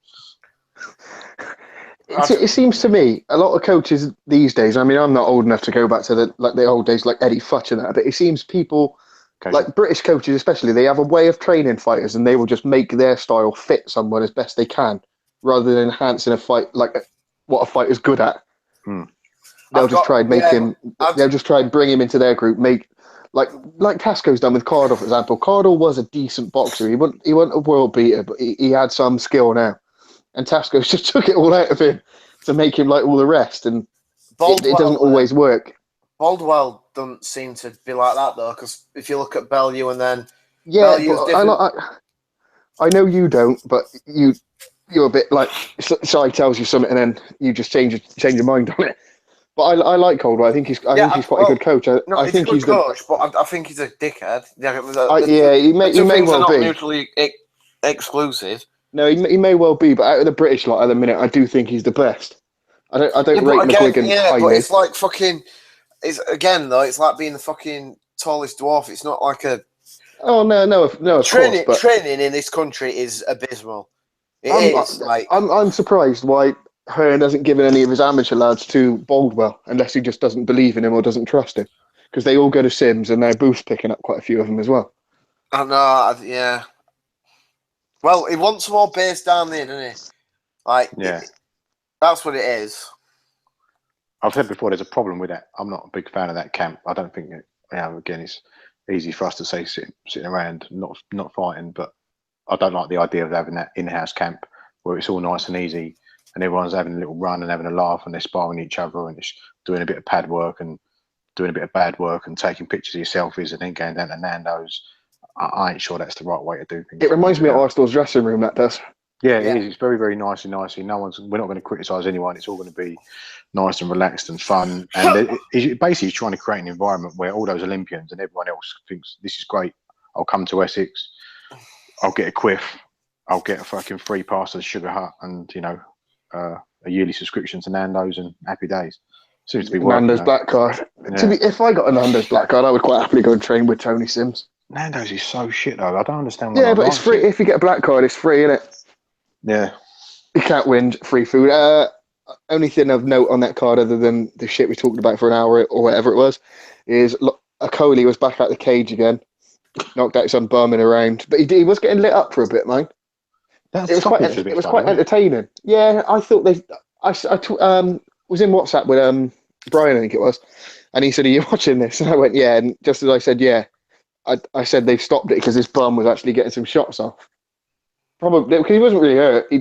It seems to me a lot of coaches these days. I mean, I'm not old enough to go back to the old days like Eddie Futch and that, but it seems people. Like British coaches especially, they have a way of training fighters and they will just make their style fit someone as best they can rather than enhancing a fight like what a fighter's good at. They'll just try and bring him into their group, like Tasco's done with Cardle, for example. Cardle was a decent boxer. He wasn't a world beater, but he had some skill now. And Tasco's just took it all out of him to make him like all the rest, and it doesn't always work. Baldwell doesn't seem to be like that though, because if you look at Bellew and then I know you don't, but you're a bit like Si tells you something and then you just change your mind on it. But I like Caldwell. I think he's quite a good coach. I think he's a good coach, but I think he's a dickhead. He may well be mutually exclusive. No, he may well be, but out of the British lot at the minute, I do think he's the best. I don't rate McGuigan highly. But it's like fucking. It's again though. It's like being the fucking tallest dwarf. It's not like a. Oh no! Of course, but training in this country is abysmal. I'm surprised why Hearn hasn't given any of his amateur lads to Baldwell, unless he just doesn't believe in him or doesn't trust him, because they all go to Sims and now Booth's picking up quite a few of them as well. I know. Yeah. Well, he wants more base down there, doesn't he? That's what it is. I've said before, there's a problem with that. I'm not a big fan of that camp. I don't think again, it's easy for us to say sitting around, not fighting, but I don't like the idea of having that in-house camp where it's all nice and easy and everyone's having a little run and having a laugh and they're sparring each other and it's doing a bit of pad work and doing a bit of bad work and taking pictures of your selfies and then going down to Nando's. I ain't sure that's the right way to do things. It reminds me of Arsenal's dressing room, that does. Yeah, it is. It's very, very nicey. We're not going to criticise anyone. It's all going to be nice and relaxed and fun. And it basically is trying to create an environment where all those Olympians and everyone else thinks this is great. I'll come to Essex. I'll get a quiff. I'll get a fucking free pass to the Sugar Hut and, a yearly subscription to Nando's and happy days. Seems to be working. Nando's black card. Yeah. If I got a Nando's black card, I would quite happily go and train with Tony Sims. Nando's is so shit, though. I don't understand why. Yeah, but it's free. If you get a black card, it's free, isn't it? Yeah. You can't win free food. Only thing of note on that card, other than the shit we talked about for an hour or whatever it was, is Coley was back out the cage again. Knocked out some bumming around. But he was getting lit up for a bit, man. It was quite entertaining. Yeah, I thought I was in WhatsApp with Brian, I think it was, and he said, "Are you watching this?" And I went, "Yeah." And just as I said, "Yeah," I said they've stopped it because this bum was actually getting some shots off. Probably because he wasn't really hurt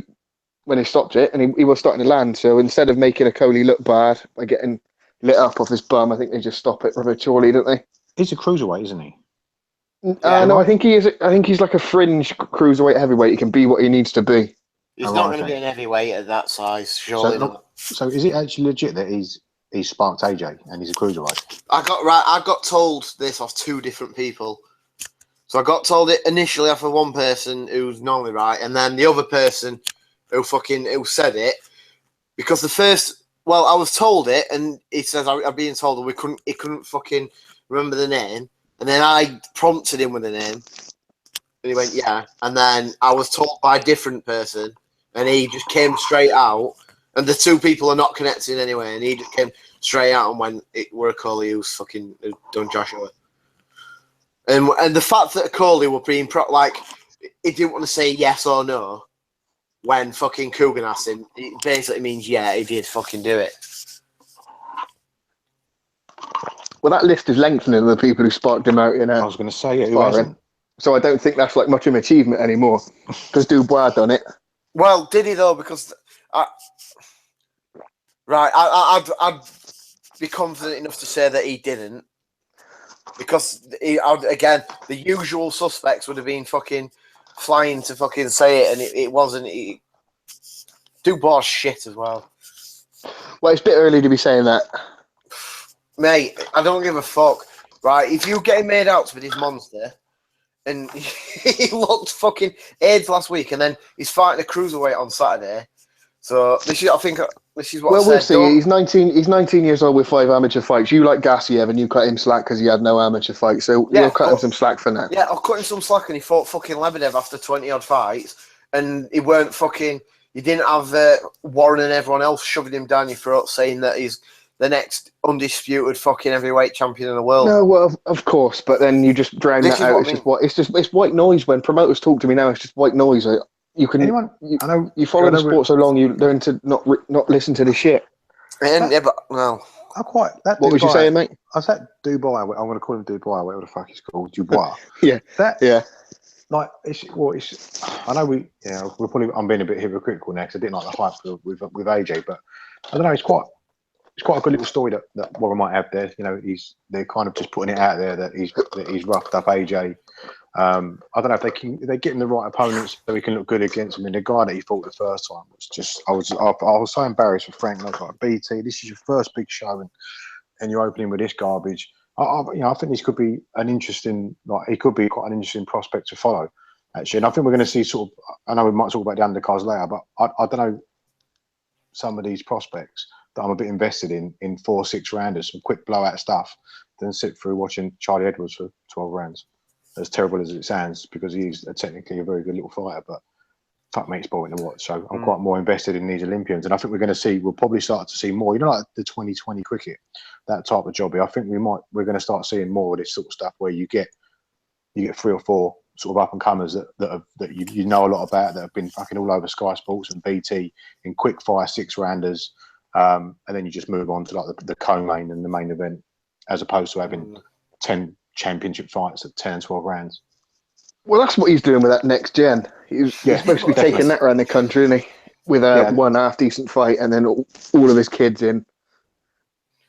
when he stopped it, and he was starting to land. So instead of making a Coley look bad by getting lit up off this bum, I think they just stop it prematurely, don't they? He's a cruiserweight, isn't he? No, I think he is. I think he's like a fringe cruiserweight heavyweight. He can be what he needs to be. He's not going to be an heavyweight at that size, surely. So is it actually legit that he's sparked AJ and he's a cruiserweight? I got told this off two different people. So I got told it initially off of one person who's normally right, and then the other person who said it, because the first, I was told it, and he says I'm being told that he couldn't fucking remember the name. And then I prompted him with a name, and he went, "Yeah." And then I was told by a different person, and he just came straight out. And the two people are not connected anyway, and he just came straight out and went, "It were a Coley who's fucking done Joshua." And the fact that Coley were being he didn't want to say yes or no when fucking Coogan asked him, it basically means yeah, he did fucking do it. Well, that list is lengthening of the people who sparked him out. I was going to say, who hasn't? So I don't think that's like much of an achievement anymore because Dubois done it. Well, did he though? Because I'd be confident enough to say that he didn't, because the usual suspects would have been fucking flying to fucking say it, and it wasn't. Dubois shit as well. Well, it's a bit early to be saying that. Mate, I don't give a fuck. Right, if you get him made out to be this monster, and he looked fucking AIDS last week, and then he's fighting a cruiserweight on Saturday. So this is what I said. Well, we'll see. He's 19. He's 19 years old with 5 amateur fights. You like Gassiev, and you cut him slack because he had no amateur fights. So you'll cut him some slack for now. Yeah, I'll cut him some slack, and he fought fucking Lebedev after 20 odd fights, and he weren't fucking. You didn't have Warren and everyone else shoving him down your throat, saying that he's the next undisputed fucking heavyweight champion in the world. No, well, of course, but then you just drown that out. It's white noise. When promoters talk to me now, it's just white noise. You follow the sport so long, you learn to not listen to the shit. What was you saying, mate? I was at Dubai. I'm going to call him Dubai, whatever the fuck he's called, Dubois. Yeah. Like I know we're probably. I'm being a bit hypocritical now because I didn't like the hype with AJ, but I don't know. It's quite a good little story that Warren might have there. They're kind of just putting it out there that he's roughed up AJ. I don't know if they get him the right opponents so he can look good against him. And the guy that he fought the first time was just I was so embarrassed for Frank. I was like, BT, this is your first big show and you're opening with this garbage. I think this could be he could be quite an interesting prospect to follow, actually. And I think we're going to see sort of. I know we might talk about the undercards later, but I don't know some of these prospects that I'm a bit invested in 4-6 rounders, some quick blowout stuff, than sit through watching Charlie Edwards for 12 rounds. As terrible as it sounds, because he's technically a very good little fighter, but fuck me, it's boring to watch. So I'm quite more invested in these Olympians, and I think we'll probably start to see more. Like the 2020 cricket, that type of job. I think we're going to start seeing more of this sort of stuff where you get 3 or 4 sort of up and comers that you know a lot about, that have been fucking all over Sky Sports and BT in quick fire 6 rounders. and then you just move on to like the co-main and the main event, as opposed to having 10 championship fights at 10 and 12 rounds. Well, that's what he's doing with that next gen. He's supposed to be taking that around the country, isn't he? With one half decent fight and then all of his kids in.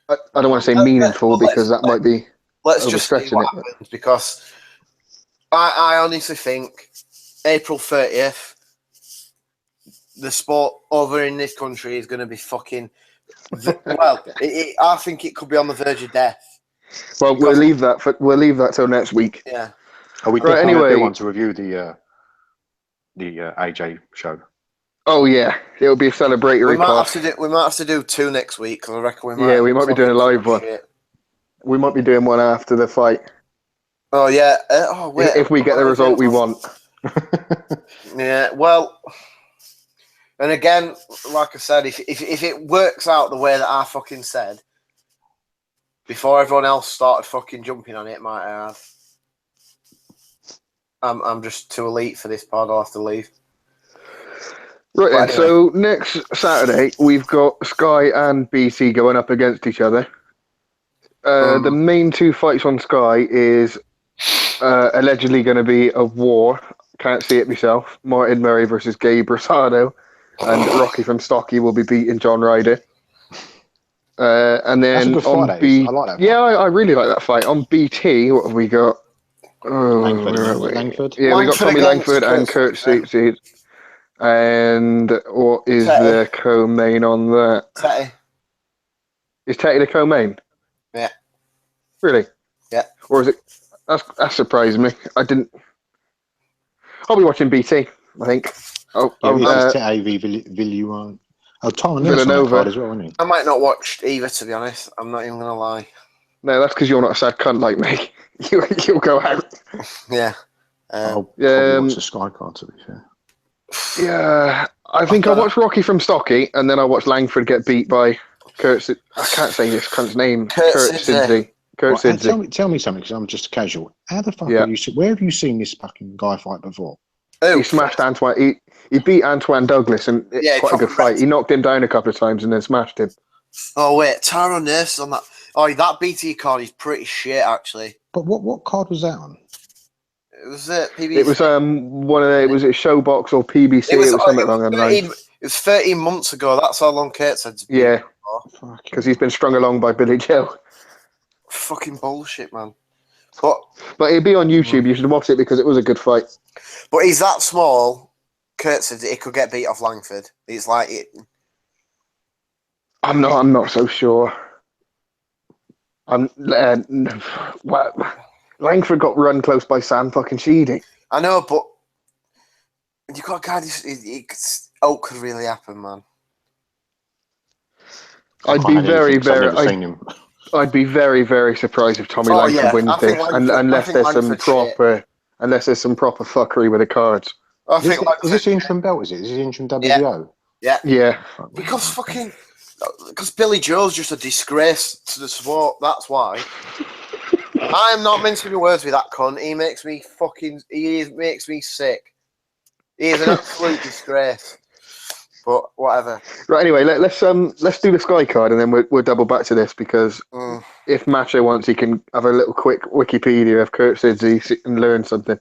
I don't want to say meaningful because that might be let's just see overstretching what happens, because I honestly think April 30th, the sport over in this country is going to be fucking. I think it could be on the verge of death. Well, we'll leave that till next week. Yeah. Are we right, anyway, want to review the AJ show? Oh yeah, it'll be a celebratory. We might have to do 2 next week, because I reckon we might. Yeah, we might be doing a live one. Shit. We might be doing one after the fight. Oh yeah. If we get the result we want. Yeah. Well. And again, like I said, if it works out the way that I fucking said, before everyone else started fucking jumping on it, might have. I'm just too elite for this pod. I'll have to leave. Right then, anyway. So next Saturday we've got Sky and BT going up against each other. The main 2 fights on Sky is allegedly going to be a war. Can't see it myself. Martin Murray versus Gabe Rosado. And Rocky from Stocky will be beating John Ryder. And then that's a good fight, I like that fight. Yeah, I really like that fight. On BT, what have we got? Langford. Yeah, we got Tommy Langford and Kurt Seed. And what is the co-main on that? Tetty. Is Tetty the co-main? Yeah. Really? Yeah. Or is it? That surprised me. I'll be watching BT, I think. Villanova. Villanova as well, isn't he? I might not watch either, to be honest. I'm not even gonna lie. No, that's because you're not a sad cunt like me. You'll go out. Yeah. I'll probably watch the Sky card, to be fair. Yeah, I think I'll watch Rocky from Stocky, and then I'll watch Langford get beat by Kurt. I can't say this cunt's name. Kurt Sidsley. Kurt Sidsley. Tell me something, because I'm just casual. How the fuck have you? Where have you seen this fucking guy fight before? He smashed Antoine. He beat Antoine Douglas, and it's quite a good fight. He knocked him down a couple of times and then smashed him. Oh wait, Taro Nurse on that. Oh, that BT card is pretty shit, actually. But what card was that on? It was PBC. It was one of the. Was it Showbox or PBC? It was something along the line. It was 13 months ago. That's how long Kurt said. Yeah, because he's been strung along by Billy Joe. Fucking bullshit, man. But it'd be on YouTube. You should watch it because it was a good fight. But he's that small. Kurt said he could get beat off Langford. It's like it. I'm not so sure. Langford got run close by Sam fucking Sheedy. I know, but you got a guy. Oak could really happen, man. I'd be very very surprised if Tommy Langford wins this, unless there's some proper fuckery with the cards. Is this interim belt? Is this interim WBO? Yeah. Because Billy Joe's just a disgrace to the sport. That's why. I am not mincing my words with that cunt. He makes me sick. He is an absolute disgrace. But whatever. Right. Anyway, let's do the Sky card, and then we'll double back to this, because if Macho wants, he can have a little quick Wikipedia of Kurt Sidsley and learn something.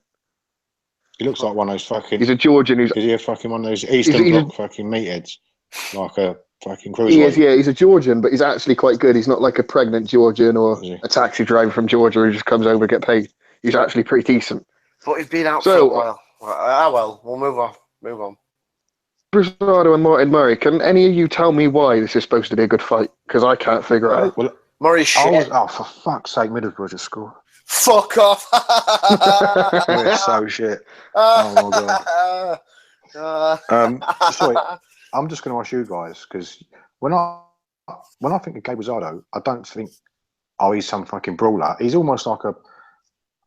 He looks like one of those fucking. He's a Georgian. Is he a fucking one of those Eastern Bloc fucking meatheads, like a fucking cruiserweight? He is. Yeah, he's a Georgian, but he's actually quite good. He's not like a pregnant Georgian or a taxi driver from Georgia who just comes over to get paid. He's actually pretty decent. But he's been out for a while. Well, we'll move on. Rosado and Martin Murray. Can any of you tell me why this is supposed to be a good fight? Because I can't figure it out. Well, Murray's shit. Oh, for fuck's sake, Middlesbrough just scored. Fuck off. We're so shit. Oh my god. Sorry, I'm just going to ask you guys, because when I think of Gabe Rosado, I don't think, he's some fucking brawler. He's almost like I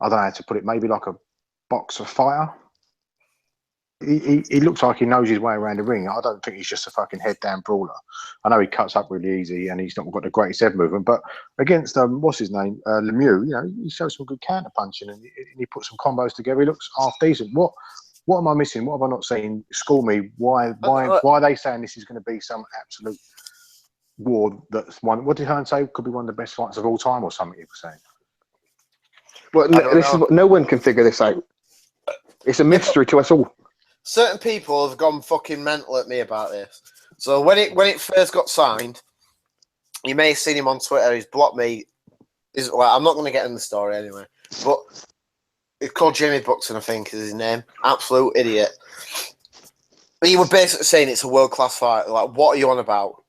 don't know how to put it, maybe like a boxer fighter. He looks like he knows his way around the ring. I don't think he's just a fucking head down brawler. I know he cuts up really easy and he's not got the greatest head movement, but against what's his name, Lemieux, he shows some good counter punching and he put some combos together. He looks half decent. What am I missing? What have I not seen? School me. Why are they saying this is going to be some absolute war that's one. What did Hearns say? Could be one of the best fights of all time, or something he was saying. Well, no one can figure this out. It's a mystery to us all. Certain people have gone fucking mental at me about this. So when it first got signed, you may have seen him on Twitter. He's blocked me. I'm not going to get in the story anyway. But it's called Jamie Buxton, I think, is his name. Absolute idiot. He was basically saying it's a world-class fight. Like, what are you on about?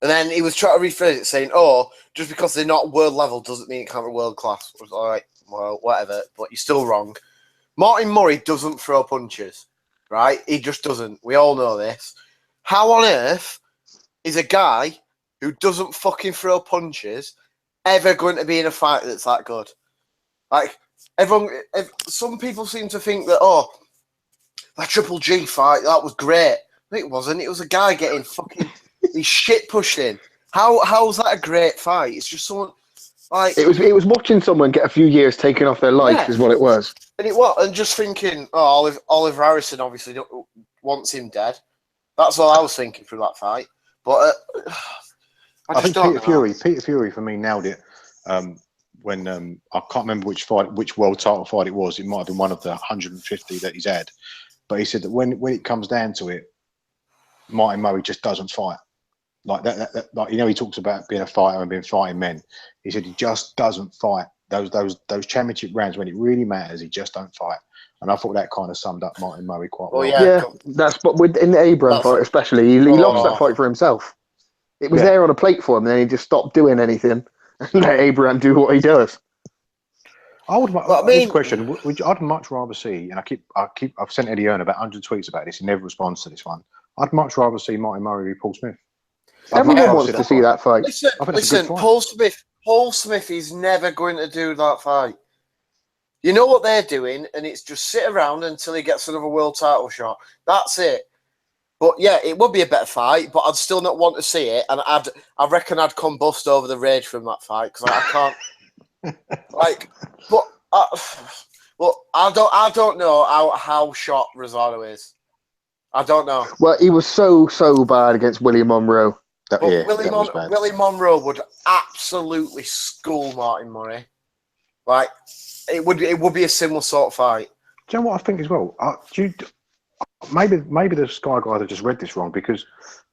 And then he was trying to rephrase it, saying, "Oh, just because they're not world level doesn't mean it can't be world-class." I was all right, well, whatever. But you're still wrong. Martin Murray doesn't throw punches. Right? He just doesn't. We all know this. How on earth is a guy who doesn't fucking throw punches ever going to be in a fight that's that good? Like, some people seem to think that, oh, that Triple G fight, that was great. It wasn't. It was a guy getting fucking his shit pushed in. How's that a great fight? It's just someone like it was watching someone get a few years taken off their life is what it was. And just thinking, oh, Oliver Harrison obviously wants him dead. That's all I was thinking through that fight. But I think Peter Fury for me nailed it. When I can't remember which world title fight it was. It might have been one of the 150 that he's had. But he said that when it comes down to it, Martin Murray just doesn't fight. Like that, like, you know, he talks about being a fighter and being fighting men. He said he just doesn't fight. Those championship rounds when it really matters, he just don't fight. And I thought that kind of summed up Martin Murray quite well. Yeah, that's but in the Abraham fight especially, he lost that fight for himself. It was there on a plate for him, and then he just stopped doing anything and let Abraham do what he does. I would. I mean, question: I'd much rather see, and I've sent Eddie Earn about 100 tweets about this. He never responds to this one. I'd much rather see Martin Murray v Paul Smith. Everyone wants to see that fight. Listen, Paul Smith is never going to do that fight. You know what they're doing, and it's just sit around until he gets another world title shot. That's it. But yeah, it would be a better fight, but I'd still not want to see it, and I reckon I'd combust over the rage from that fight because I can't. I don't know how shot Rosado is. I don't know. Well, he was so bad against William Monroe. Willie Monroe would absolutely school Martin Murray. Like it would be a similar sort of fight. Do you know what I think as well? Maybe the Sky guys have just read this wrong because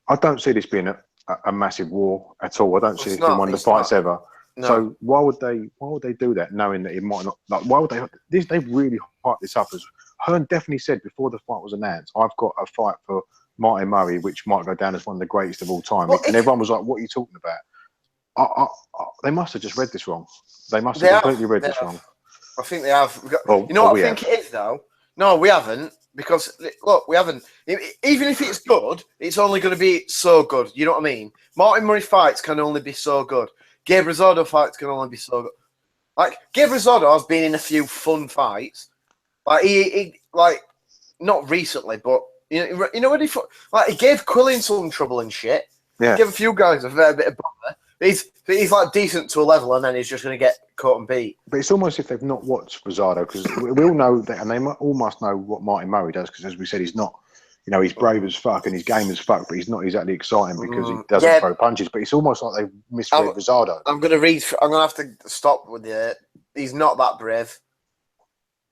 I don't see this being a massive war at all. I don't see this being one of the fights ever. No. So why would they do that, knowing that it might not? Like, why would they? They've really hyped this up. As Hearn definitely said before the fight was announced, I've got a fight for Martin Murray, which might go down as one of the greatest of all time. Well, and everyone was like, "What are you talking about?" They must have just read this wrong. They must have completely read this wrong. I think they have. You know what I think it is, though? No, we haven't. Because, look, we haven't. Even if it's good, it's only going to be so good. You know what I mean? Martin Murray fights can only be so good. Gabe Rosado fights can only be so good. Like, Gabe Rosado has been in a few fun fights. Like, he not recently, but, you know when he gave Quillian some trouble and shit. Yeah. He gave a few guys a fair bit of bother. He's like decent to a level, and then he's just going to get caught and beat. But it's almost if they've not watched Rosado, because we all know that, and they all must know what Martin Murray does, because as we said, he's not, you know, he's brave as fuck and he's game as fuck, but he's not exactly exciting because he doesn't throw punches. But it's almost like they've misread Rosado. I'm going to have to stop with you. He's not that brave,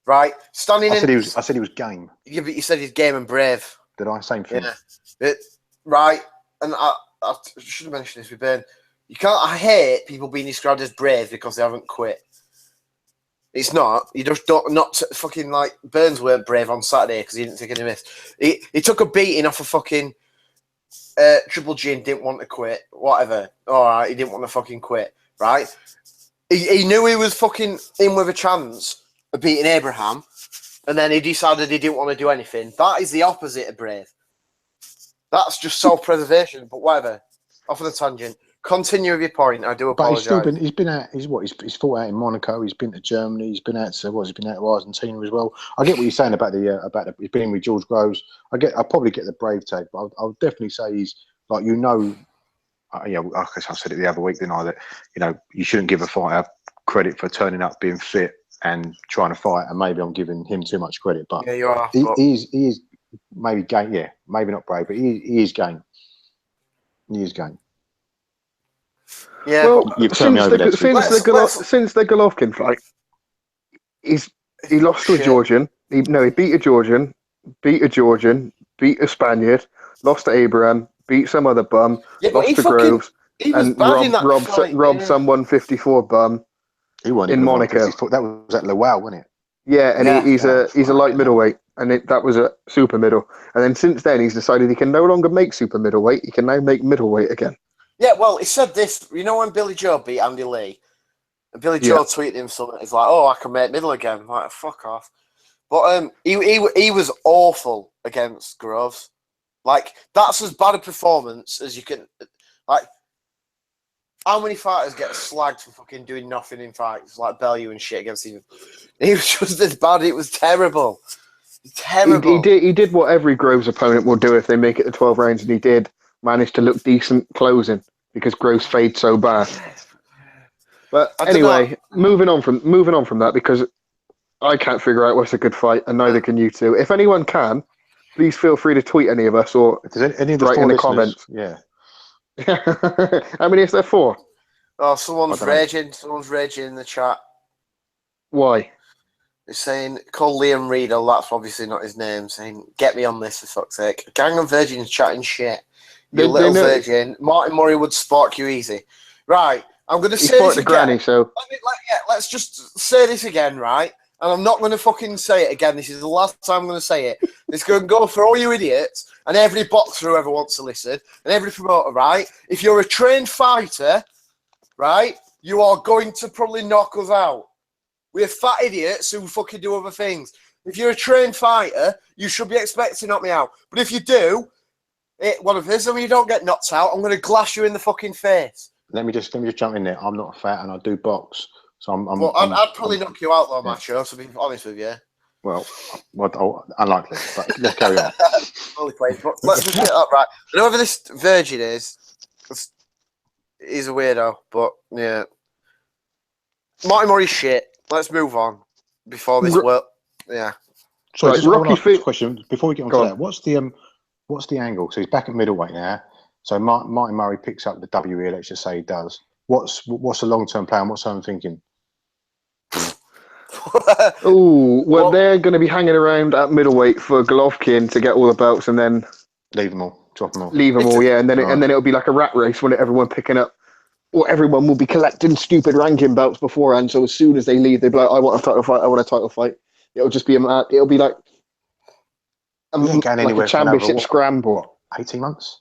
right? I said he was game. Yeah, but you said he's game and brave. Did I? Same thing. Yeah. Right, and I should have mentioned this with Ben. I hate people being described as brave because they haven't quit. It's not. You just not fucking like Burns weren't brave on Saturday because he didn't take any miss. He took a beating off a fucking Triple G and didn't want to quit. Whatever. All right, he didn't want to fucking quit. Right? He knew he was fucking in with a chance of beating Abraham, and then he decided he didn't want to do anything. That is the opposite of brave. That's just self-preservation. But whatever. Off on a tangent. Continue with your point. I do apologise. But he's been out. He's fought out in Monaco. He's been to Germany. He's been out to He's been out to Argentina as well. I get what you're saying about the he's been with George Groves. I probably get the brave take, but I'll definitely say he's like, you know, I guess I said it the other week, didn't I? That, you know, you shouldn't give a fighter credit for turning up, being fit, and trying to fight. And maybe I'm giving him too much credit, but yeah, you are. He is maybe game. Yeah, maybe not brave, but he is game. He is game. Yeah, Well, but You've turned me over there. since the Golovkin fight, he lost to a Shit. Georgian. He beat a Georgian, beat a Spaniard, lost to Abraham, beat some other bum, Yeah, but lost to Groves, he was and bad in that fight. robbed Yeah. some 154 bum He won in even Monaco. That was at Lowell, wasn't it? Yeah, and Yeah. he's a light middleweight, and that was a super middle. And then since then, he's decided he can no longer make super middleweight. He can now make middleweight again. Yeah, well, he said this. You know when Billy Joe beat Andy Lee? And Billy Joe tweeted him something. He's like, "Oh, I can make middle again." I'm like, fuck off. But he was awful against Groves. Like, that's as bad a performance as you can. Like, how many fighters get slagged for fucking doing nothing in fights, like Bellew and shit against him? He was just as bad. It was terrible. Terrible. He did what every Groves opponent will do if they make it to 12 rounds, and he did manage to look decent closing because Groves fade so bad. But anyway, moving on from that, because I can't figure out what's a good fight, and neither can you two. If anyone can, please feel free to tweet any of us or Any of the write in the comments. comments. Yeah. How many is there for? Oh, someone's raging. Someone's raging in the chat. Why? He's saying, call Liam Riedel, that's obviously not his name, saying, get me on this for fuck's sake. Gang of virgins chatting shit. You little virgin. Martin Murray would spark you easy. Right, I'm going to say this again. Granny, so. Let's just say this again, right? And I'm not going to fucking say it again. This is the last time I'm going to say it. It's going to go for all you idiots and every boxer who ever wants to listen and every promoter, right? If you're a trained fighter, right, you are going to probably knock us out. We're fat idiots who fucking do other things. If you're a trained fighter, you should be expected to knock me out. But if you do, one of this, and when you don't get knocked out, I'm going to glass you in the fucking face. Let me just jump in there. I'm not fat and I do box, so I'd probably knock you out though, Macho. To be honest with you. Well, unlikely. But let's carry on. Let's just get that right. Whoever this virgin is, he's a weirdo. But yeah, Marty Murray's shit. Let's move on before this world. Yeah. So right, just Rocky question before we get on to that. What's the angle? So he's back at middleweight now. So Martin Murray picks up the W here. Let's just say he does. What's the long term plan? What's I'm thinking? They're going to be hanging around at middleweight for Golovkin to get all the belts, and then leave them all, drop them all. Leave them all, yeah. And then it'll be like a rat race when everyone picking up. Or everyone will be collecting stupid ranking belts beforehand. So as soon as they leave, they'll be like, "I want a title fight. I want a title fight." It'll just be it'll be like a championship scramble. 18 months.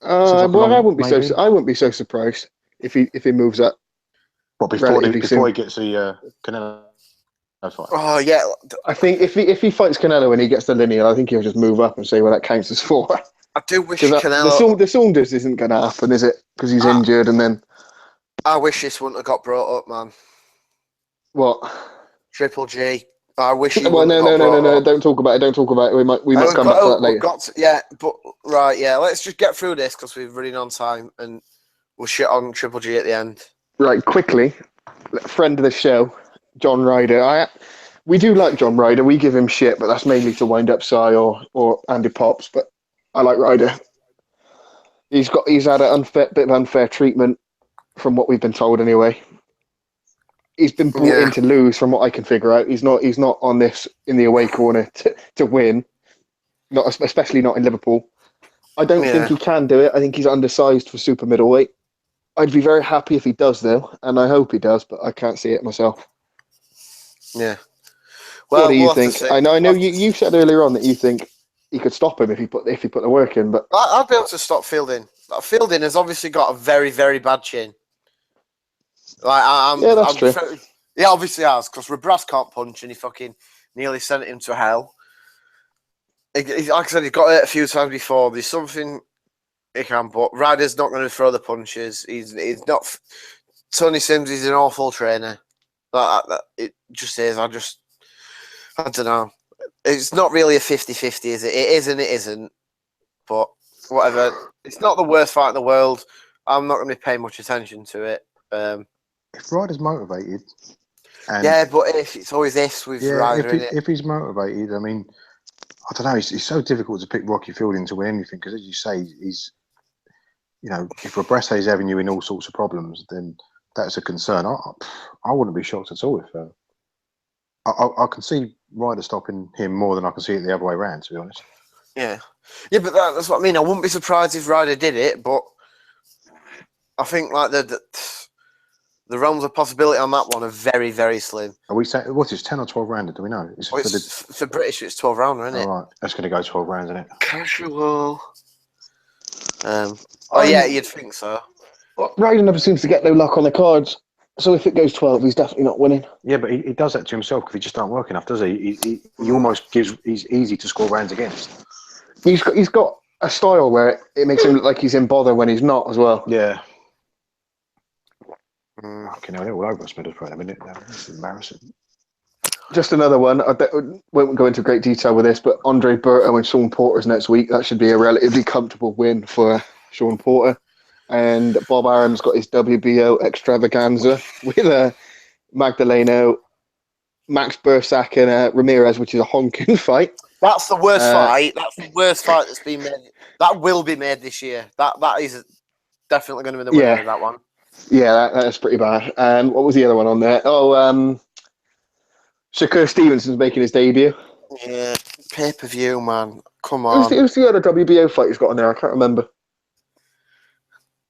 I wouldn't be so surprised if he moves up. What before he gets the Canelo fight? Oh yeah, I think if he fights Canelo and he gets the lineal, I think he'll just move up and say, "Well, that counts as 4." I do wish Canelo. The Saunders isn't going to happen, is it? Because he's injured, and then. I wish this wouldn't have got brought up, man. What? Triple G. I wish. No. Don't talk about it. We might come back to that later. Let's just get through this because we're running on time, and we'll shit on Triple G at the end. Right, quickly, friend of the show, John Ryder. We do like John Ryder. We give him shit, but that's mainly to wind up Cy or Andy Pops. But I like Ryder. He's had an bit of unfair treatment from what we've been told anyway. He's been brought in to lose from what I can figure out. He's not on this in the away corner to win. Especially not in Liverpool. I don't think he can do it. I think he's undersized for super middleweight. I'd be very happy if he does though, and I hope he does, but I can't see it myself. Yeah. Well, what do you think? I know you said earlier on that you think he could stop him if he put the work in, but I'd be able to stop Fielding. Fielding has obviously got a very, very bad chin. That's true. He obviously has, because Rabras can't punch, and he fucking nearly sent him to hell. Like I said, he's got hurt a few times before. There's something he can, but Ryder's not going to throw the punches. He's not. Tony Sims is an awful trainer. It just is. I don't know. It's not really a 50-50, is it? It is and it isn't. But whatever. It's not the worst fight in the world. I'm not going to be paying much attention to it. If Ryder's motivated, but it's always ifs with Ryder. If he's motivated, I mean, I don't know. It's so difficult to pick Rocky Fielding to win anything because, as you say, if Robresse is having you in all sorts of problems, then that's a concern. I wouldn't be shocked at all if I can see Ryder stopping him more than I can see it the other way around, to be honest. Yeah, but that's what I mean. I wouldn't be surprised if Ryder did it, but I think like the realms of possibility on that one are very, very slim. Are we saying what is 10 or 12 round? Do we know? For British, it's 12 round, isn't it? All right, that's going to go 12 rounds, isn't it? Casual. Yeah, you'd think so. Ryder never seems to get no luck on the cards, so if it goes 12, he's definitely not winning. Yeah, but he does that to himself because he just don't work enough, does he? He almost he's easy to score rounds against. He's got a style where it makes him look like he's in bother when he's not as well. Yeah. Fucking hell, they're all over us Middlesbrough in a minute now. It's embarrassing. Just another one. I won't go into great detail with this, but Andre Berto and Sean Porter's next week. That should be a relatively comfortable win for Sean Porter. And Bob Aaron's got his WBO extravaganza with Magdaleno, Max Bursak and Ramirez, which is a honking fight. That's the worst fight. That's the worst fight that's been made. That will be made this year. That is definitely going to be the winner of that one. Yeah, that's pretty bad. What was the other one on there? Shakur Stevenson's making his debut. Yeah, pay-per-view, man. Come on. Who's the other WBO fight he's got on there? I can't remember.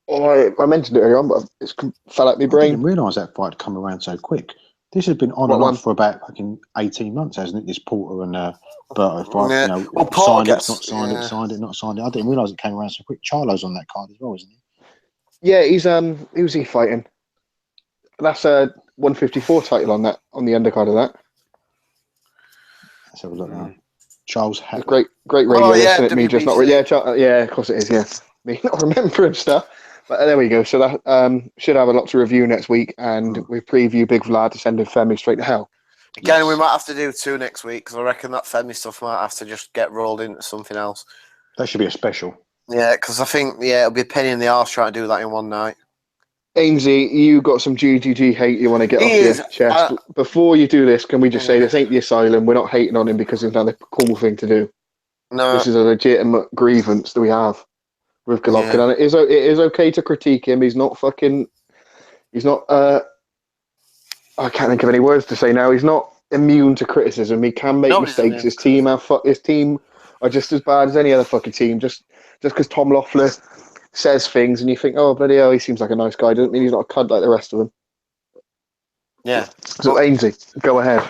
Oh, I mentioned it earlier on, but it fell out my brain. I didn't realise that fight had come around so quick. This has been on and off for about fucking 18 months, hasn't it? This Porter and Berto fight. Yeah. Signed it, not signed it, signed it, not signed it. I didn't realise it came around so quick. Charlo's on that card as well, isn't he? Yeah, who's he fighting? That's a 154 title on the undercard of that. Let's have a look now. Charles Hack. Great radio, isn't it? Me WBC. just not yeah, of course it is. Yeah, me not remembering stuff. But there we go. So that should have a lot to review next week, and we preview Big Vlad sending Femi straight to hell. Again, we might have to do 2 next week because I reckon that Femi stuff might have to just get rolled into something else. That should be a special. Yeah, because I think it'll be a pain in the arse trying to do that in one night. Ainsley, you got some GGG hate you want to get off your chest. Before you do this, can we just say this ain't the asylum? We're not hating on him because it's not a cool thing to do. No, this is a legitimate grievance that we have with Golovkin, and it is okay to critique him. He's not. I can't think of any words to say now. He's not immune to criticism. He can make mistakes. His team are just as bad as any other fucking team. Just because Tom Loeffler says things and you think, oh, bloody hell, he seems like a nice guy, doesn't mean he's not a cunt like the rest of them. Yeah. So, Ainsley, go ahead.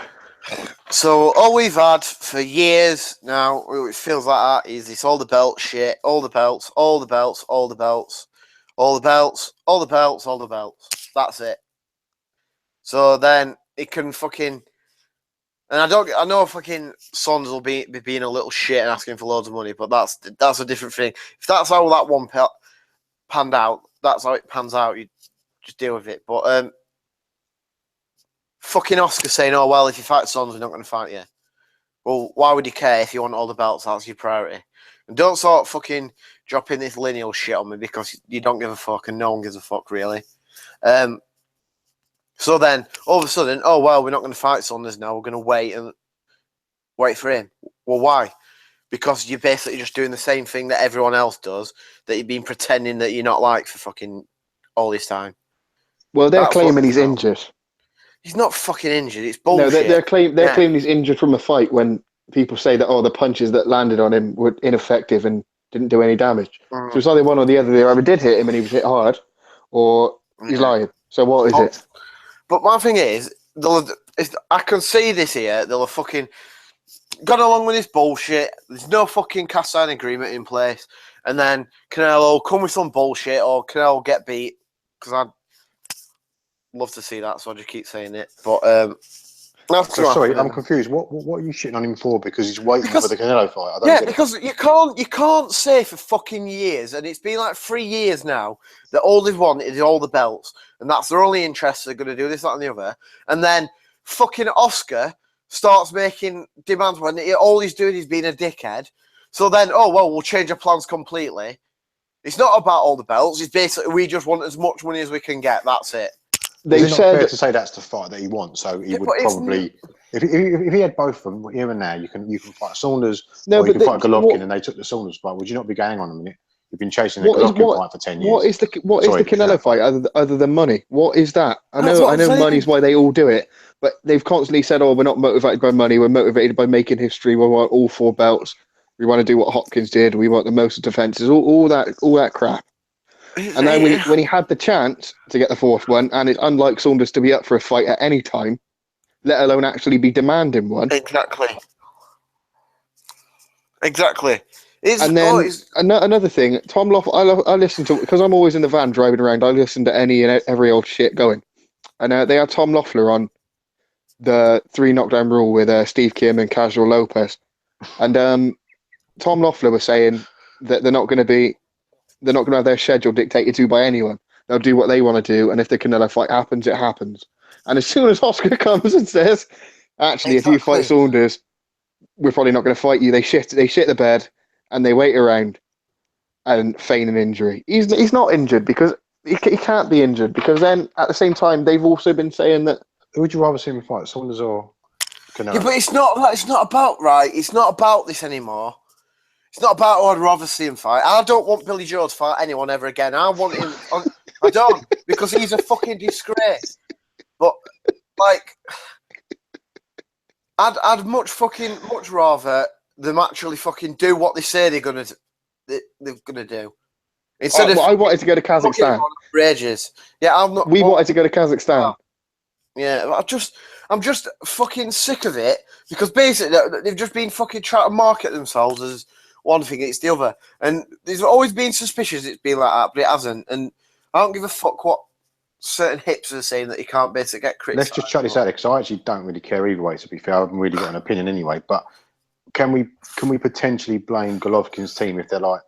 So, all we've had for years now, it feels like that, is this all the belt shit, all the belts, all the belts, all the belts, all the belts, all the belts, all the belts. That's it. So then it can fucking... And I know fucking Sons will be being a little shit and asking for loads of money, but that's a different thing. If that's how that one panned out, that's how it pans out. You just deal with it. But fucking Oscar saying, "Oh well, if you fight Sons, we're not going to fight you." Well, why would you care if you want all the belts? That's your priority. And don't start fucking dropping this lineal shit on me because you don't give a fuck and no one gives a fuck really. So then, all of a sudden, oh, well, we're not going to fight Saunders now. We're going to wait for him. Well, why? Because you're basically just doing the same thing that everyone else does, that you've been pretending that you're not like for fucking all this time. Well, they're claiming he's injured. He's not fucking injured. It's bullshit. No, they're claiming he's injured from a fight when people say that, oh, the punches that landed on him were ineffective and didn't do any damage. So it's either one or the other. They either did hit him and he was hit hard, or he's lying. So what is it? But my thing is, I can see this here. They'll have fucking gone along with this bullshit. There's no fucking cast iron agreement in place. And then Canelo come with some bullshit or Canelo get beat. Because I'd love to see that, so I just keep saying it. But, sorry, I'm confused. What are you shitting on him for? Because he's waiting for the Canelo fight. Because you can't say for fucking years, and it's been like 3 years now, that all they've wanted is all the belts, and that's their only interest. They're going to do this, that, and the other. And then fucking Oscar starts making demands when all he's doing is being a dickhead. So then, oh well, we'll change our plans completely. It's not about all the belts. It's basically we just want as much money as we can get. That's it. It's not fair to say that's the fight that he wants. So he would probably, if he had both of them here and now, you can fight Saunders, or you can fight Golovkin, and they took the Saunders fight. Would you not be going on a minute? We've been chasing the Golovkin fight for 10 years. What is the Canelo fight other than money? What is that? I know money's why they all do it, but they've constantly said, "Oh, we're not motivated by money. We're motivated by making history. We want all 4 belts. We want to do what Hopkins did. We want the most defenses. All that crap." And then when he had the chance to get the 4th one, and it's unlike Saunders to be up for a fight at any time, let alone actually be demanding one. Exactly. Another thing, Tom Loff. I listen to, because I'm always in the van driving around. I listen to any and every old shit going, and they had Tom Loeffler on the 3 knockdown rule with Steve Kim and Casual Lopez, and Tom Loeffler was saying that they're not going to have their schedule dictated to by anyone. They'll do what they want to do, and if the Canelo fight happens, it happens. And as soon as Oscar comes and says, "Actually, if you fight Saunders, we're probably not going to fight you," they shit the bed and they wait around and feign an injury. He's not injured because he can't be injured, because then at the same time they've also been saying that. Who would you rather see him fight, Saunders or Canelo? Yeah, but it's not about right. It's not about this anymore. It's not about who I'd rather see him fight. I don't want Billy Joe to fight anyone ever again. I want him. I don't, because he's a fucking disgrace. But like, I'd much rather them actually fucking do what they say they're gonna do. Instead of I wanted to go to Kazakhstan. Rages. Yeah, I'm not. We wanted to go to Kazakhstan. Yeah, I'm just fucking sick of it, because basically they've just been fucking trying to market themselves as one thing, it's the other. And there's always been suspicious it's been like that, but it hasn't. And I don't give a fuck what certain hips are saying that you can't basically get criticised. Let's just chuck this out there, because I actually don't really care either way, to be fair. I haven't really got an opinion anyway. But can we potentially blame Golovkin's team if they're like,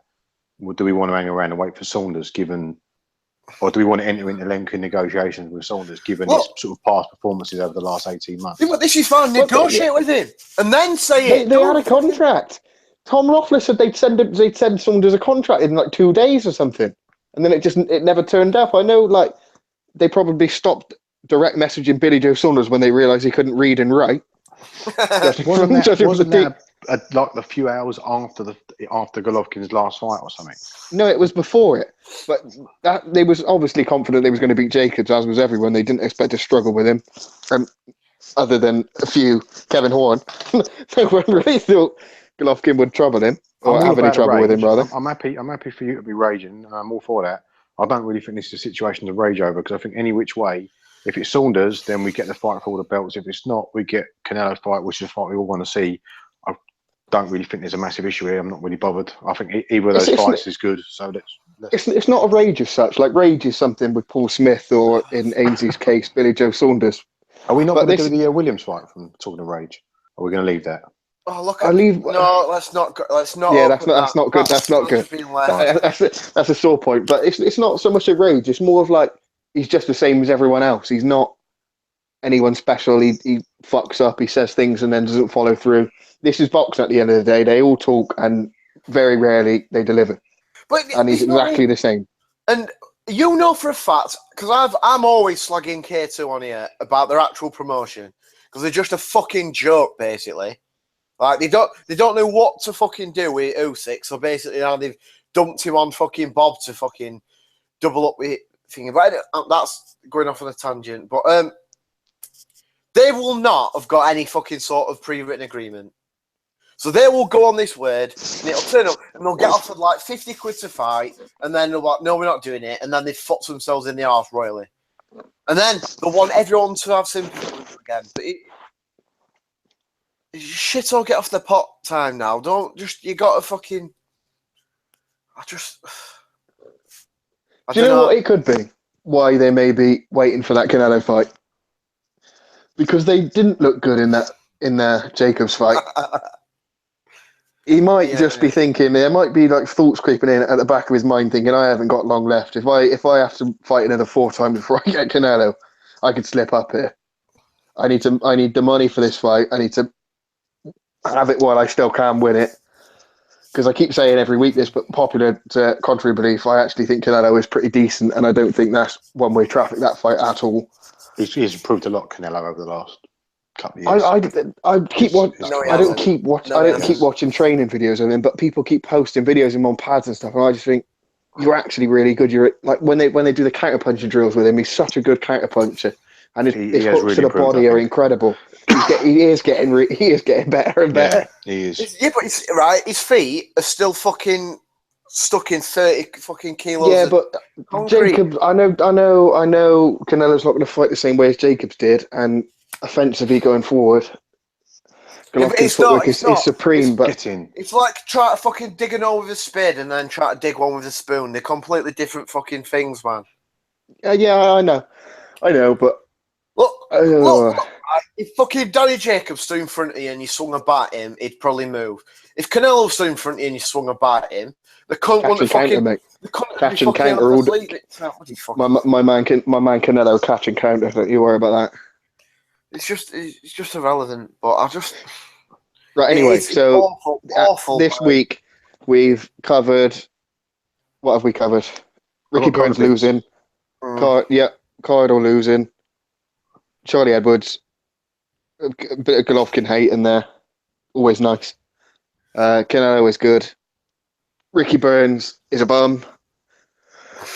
well, do we want to hang around and wait for Saunders, or do we want to enter into lengthy negotiations with Saunders, given his sort of past performances over the last 18 months? Yeah, but this is fine. Negotiate with him, and then say They had a contract. Tom Loeffler said they'd send Saunders a contract in like 2 days or something, and then it never turned up. I know, like, they probably stopped direct messaging Billy Joe Saunders when they realised he couldn't read and write. Wasn't that like a few hours after Golovkin's last fight or something? No, it was before it. But they was obviously confident they was going to beat Jacobs, as was everyone. They didn't expect to struggle with him, other than a few Kevin Horn. No one really thought Golovkin would trouble him, or have any trouble with him, rather. I'm happy for you to be raging, and I'm all for that. I don't really think this is a situation to rage over, because I think any which way, if it's Saunders, then we get the fight for all the belts. If it's not, we get Canelo fight, which is a fight we all want to see. I don't really think there's a massive issue here. I'm not really bothered. I think either of those fights is good. So it's not a rage as such. Like, rage is something with Paul Smith, or in Ainsley's case, Billy Joe Saunders. Are we not going to do the Williams fight from talking of rage? Are we going to leave that? Oh, look! No, let's not. Yeah, that's not good. That's not good. That's a sore point. But it's not so much a rage. It's more of like, he's just the same as everyone else. He's not anyone special. He fucks up. He says things and then doesn't follow through. This is boxing at the end of the day. They all talk, and very rarely they deliver. And he's exactly the same. And you know for a fact, because I'm always slagging K2 on here about their actual promotion, because they're just a fucking joke, basically. Like, they don't know what to fucking do with Usyk, so basically now they've dumped him on fucking Bob to fucking double up with thinking. But that's going off on a tangent. But they will not have got any fucking sort of pre-written agreement. So they will go on this word, and it'll turn up, and they'll get offered like 50 quid to fight, and then they'll be like, no, we're not doing it, and then they've fucked themselves in the arse royally. And then they'll want everyone to have sympathy with them again. But shit, all get off the pot time now. You gotta fucking. Do you know what it could be? Why they may be waiting for that Canelo fight? Because they didn't look good in the Jacobs fight. He might just be thinking, there might be like thoughts creeping in at the back of his mind, thinking, I haven't got long left. If I have to fight another 4 times before I get Canelo, I could slip up here. I need the money for this fight. I need to have it while I still can win it. Because I keep saying every week this, but popular to contrary belief, I actually think Canelo is pretty decent, and I don't think that's one-way traffic, that fight, at all. He's improved a lot, Canelo, over the last couple of years. I don't keep watching training videos of him, but people keep posting videos of him on pads and stuff, and I just think, you're actually really good. You're like when they do the counter punching drills with him, he's such a good counter puncher, and his He has hooks really to the improved, body I are think. incredible. He is getting better and better. Yeah, he is. Yeah, but his feet are still fucking stuck in 30 fucking kilos. Yeah, of but concrete. Jacobs, I know Canelo's not going to fight the same way as Jacobs did, and offensively going forward, Yeah, but Golovkin's footwork is supreme. But Getting. It's like trying to fucking dig an hole with a spade and then try to dig one with a spoon. They're completely different fucking things, man. yeah, I know, but Look, right, if fucking Danny Jacobs stood in front of you and you swung a bat at him, he'd probably move. If Canelo stood in front of you and you swung a bat at him, the cunt catch and counter, mate. Catch and counter. My man Canelo catch and counter. Don't you worry about that. It's just irrelevant. But I just right. Anyway, it's so awful. This week we've covered. What have we covered? Ricky Burns losing. Cardle losing. Charlie Edwards. A bit of Golovkin hate in there. Always nice. Canelo is good. Ricky Burns is a bum.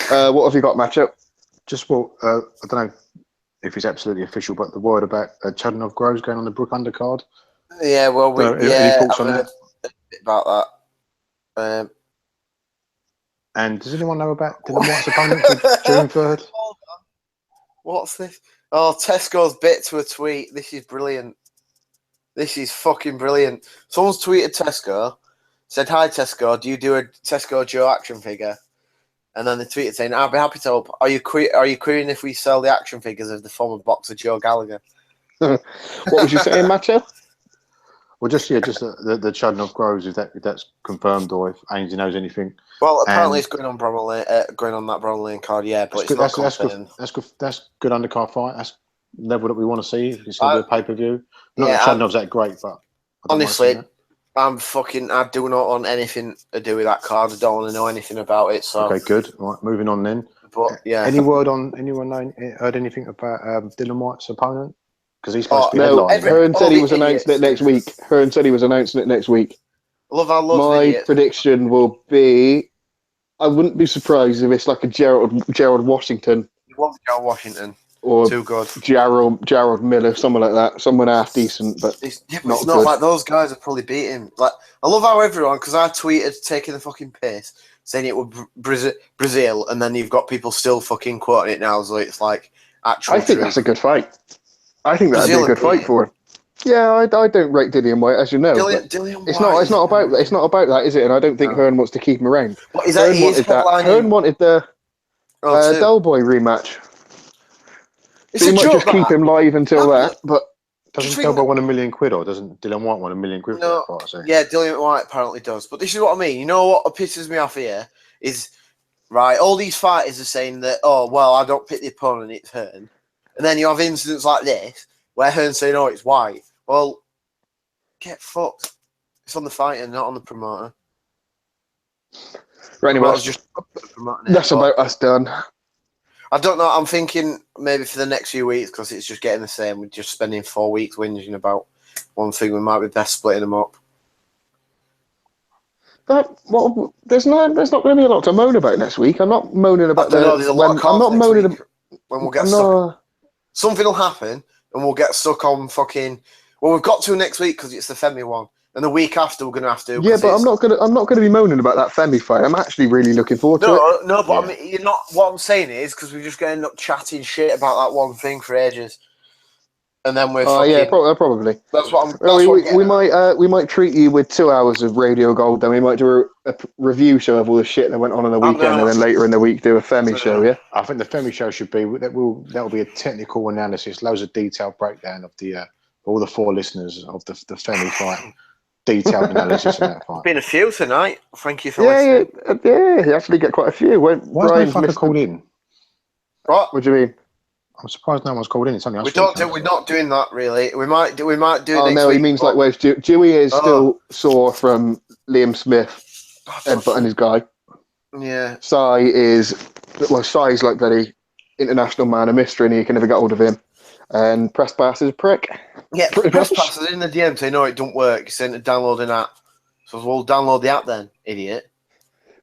What have you got, matchup? Just I don't know if it's absolutely official, but the word about Chadnov Groves going on the Brook undercard. Yeah, well, any thoughts on that? A bit about that. And does anyone know about Dylan White's opponent for June 3rd? What's this? Oh, Tesco's bit to a tweet. This is brilliant. This is fucking brilliant. Someone's tweeted Tesco, said, "Hi Tesco, do you do a Tesco Joe action figure?" And then they tweeted saying, "I'll be happy to help. Are you querying if we sell the action figures of the former boxer Joe Gallagher?" What was you saying, Macho? Well, just the Chadnov Groves, if that's confirmed, or if Ainsley knows anything. Well, apparently it's going on that Bronner Lane card, yeah, but it's not confirmed. That's good undercard fight. That's level that we want to see. It's going to be a pay-per-view. Not that Chadnov's that great, but honestly, I do not want anything to do with that card. I don't want to know anything about it. So okay, good. Right, moving on then. But yeah, anyone heard anything about Dylan White's opponent? Because he's supposed to be headlining. Hearns said he was announcing it next week. Hearns said he was announcing it next week. My prediction will be, I wouldn't be surprised if it's like a Gerald Washington. It was Gerald Washington. Or too good. Gerald Miller, someone like that. Someone half decent, but it's not like those guys have probably beat him. Like, I love how everyone, because I tweeted taking the fucking piss, saying it was Brazil, and then you've got people still fucking quoting it now, so it's like actual. I think that's a good fight. I think that'd be a good fight for him. Yeah, I don't rate Dillian White, as you know. Dillian White. It's not about that, is it? And I don't think Hearn wants to keep him around. What is that? Hearn wanted the Del Boy rematch. It's so you might just keep him live until that, but doesn't Del Boy want $1 million, or doesn't Dillian White want $1 million for that fight? So. Yeah, Dillian White apparently does. But this is what I mean. You know what pisses me off here is, right, all these fighters are saying that, oh, well, I don't pick the opponent, it's Hearn. And then you have incidents like this, where Hearn's saying, oh, it's White. Well, get fucked. It's on the fighter, not on the promoter. Right, anyway, that's about us done. I don't know. I'm thinking maybe for the next few weeks, because it's just getting the same. We're just spending 4 weeks whinging about one thing. We might be best splitting them up. There's not going to be a lot to moan about next week. I'm not moaning about there's a lot of cards I'm not moaning week when we'll get stuck. Something will happen, and we'll get stuck on fucking. Well, we've got to next week because it's the Femi one, and the week after we're going to have to. Yeah, but I'm not going to be moaning about that Femi fight. I'm actually really looking forward to it. No, but I mean, you're not. What I'm saying is because we're just going to end up chatting shit about that one thing for ages, and then we're. Yeah, probably. That's what I'm. We might treat you with 2 hours of Radio Gold. Then we might do a review show of all the shit that went on the weekend, and then later in the week do a Femi show. Yeah, I think the Femi show should be that will be a technical analysis, loads of detailed breakdown of the all the 4 listeners of the Femi fight. Detailed analysis of that fight. Been a few tonight. Thank you for listening. Yeah, you actually get quite a few. Why is no fucker called in? What do you mean? I'm surprised no one's called in. It's only us. We're not doing that really. We might do it. Next no, week, he means like where's Dewey is still sore from Liam Smith headbutting his guy. Yeah. Sai's like bloody international man of mystery, and you can never get hold of him. And Press Pass is a prick. Yeah, Press Pass is in the DM saying, no, it don't work. He's saying to download an app. So we'll download the app then, idiot.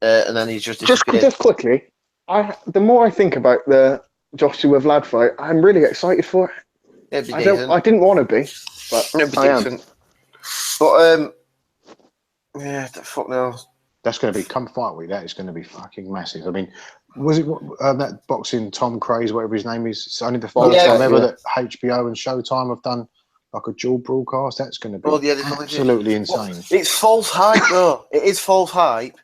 and then he's just disappeared. Just quickly, the more I think about the Joshua Vlad fight, I'm really excited for it. It'd be decent. I didn't want to be, but It'd be I decent. But yeah, the fuck knows. That's going to be come fight week. That is going to be fucking massive. I mean, was it that boxing Tom Craze, whatever his name is? It's only the first time ever that HBO and Showtime have done like a dual broadcast. That's going to be absolutely insane. Well, it's false hype, though. It is false hype.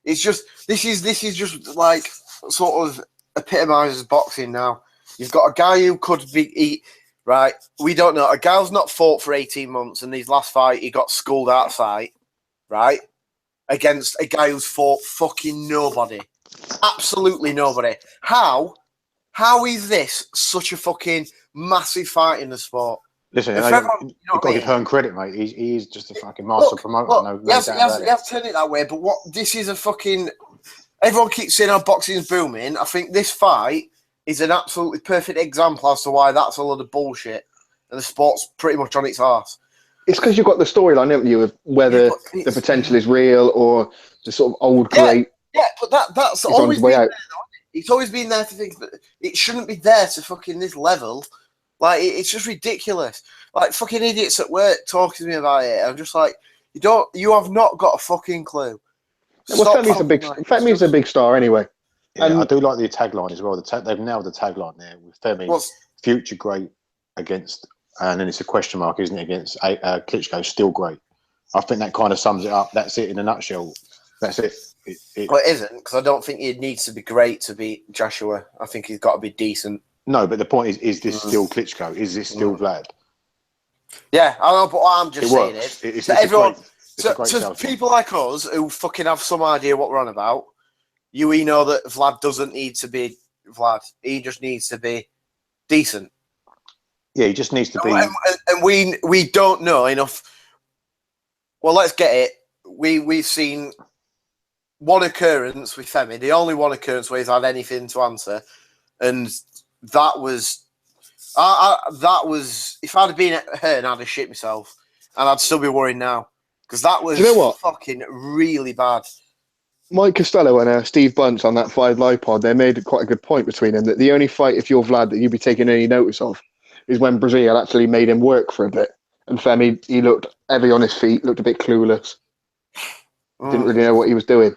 It's just this is just like sort of epitomizes boxing now. You've got a guy who could be right. We don't know. A guy's not fought for 18 months, and his last fight he got schooled outside, right? Against a guy who's fought fucking nobody. Absolutely nobody. How is this such a fucking massive fight in the sport? Listen, you've got to give Hearn credit, mate. He is just a fucking master promoter. You have to turn it that way, but this is a fucking... Everyone keeps saying how boxing's booming. I think this fight is an absolutely perfect example as to why that's a load of bullshit and the sport's pretty much on its arse. It's because you've got the storyline, haven't you, of whether the potential is real or the sort of old great. Yeah, but that's always been there. It's always been there to think, but it shouldn't be there to fucking this level. Like, it's just ridiculous. Like, fucking idiots at work talking to me about it. I'm just like, you have not got a fucking clue. Femi's a big star anyway. Yeah, I do like the tagline as well. They've nailed the tagline there with Femi, future great against, and then it's a question mark, isn't it, against Klitschko, still great. I think that kind of sums it up. That's it in a nutshell. That's it. Well, it isn't, because I don't think he needs to be great to beat Joshua. I think he's got to be decent. No, but the point is this still Klitschko? Is this still Vlad? Yeah, I know, but what I'm just saying is that everyone... So people like us who fucking have some idea what we're on about, we know that Vlad doesn't need to be Vlad. He just needs to be decent. Yeah, he just needs to be... And we don't know enough... Well, let's get it. We've seen one occurrence with Femi, the only one occurrence where he's had anything to answer, and that was... that was... If I'd have been at Hearn, I'd have shit myself, and I'd still be worried now. Because that was fucking really bad. Mike Costello and Steve Bunce on that 5 Live pod, they made quite a good point between them that the only fight, if you're Vlad, that you'd be taking any notice of is when Brazil actually made him work for a bit. And Femi, he looked heavy on his feet, looked a bit clueless. Didn't really know what he was doing.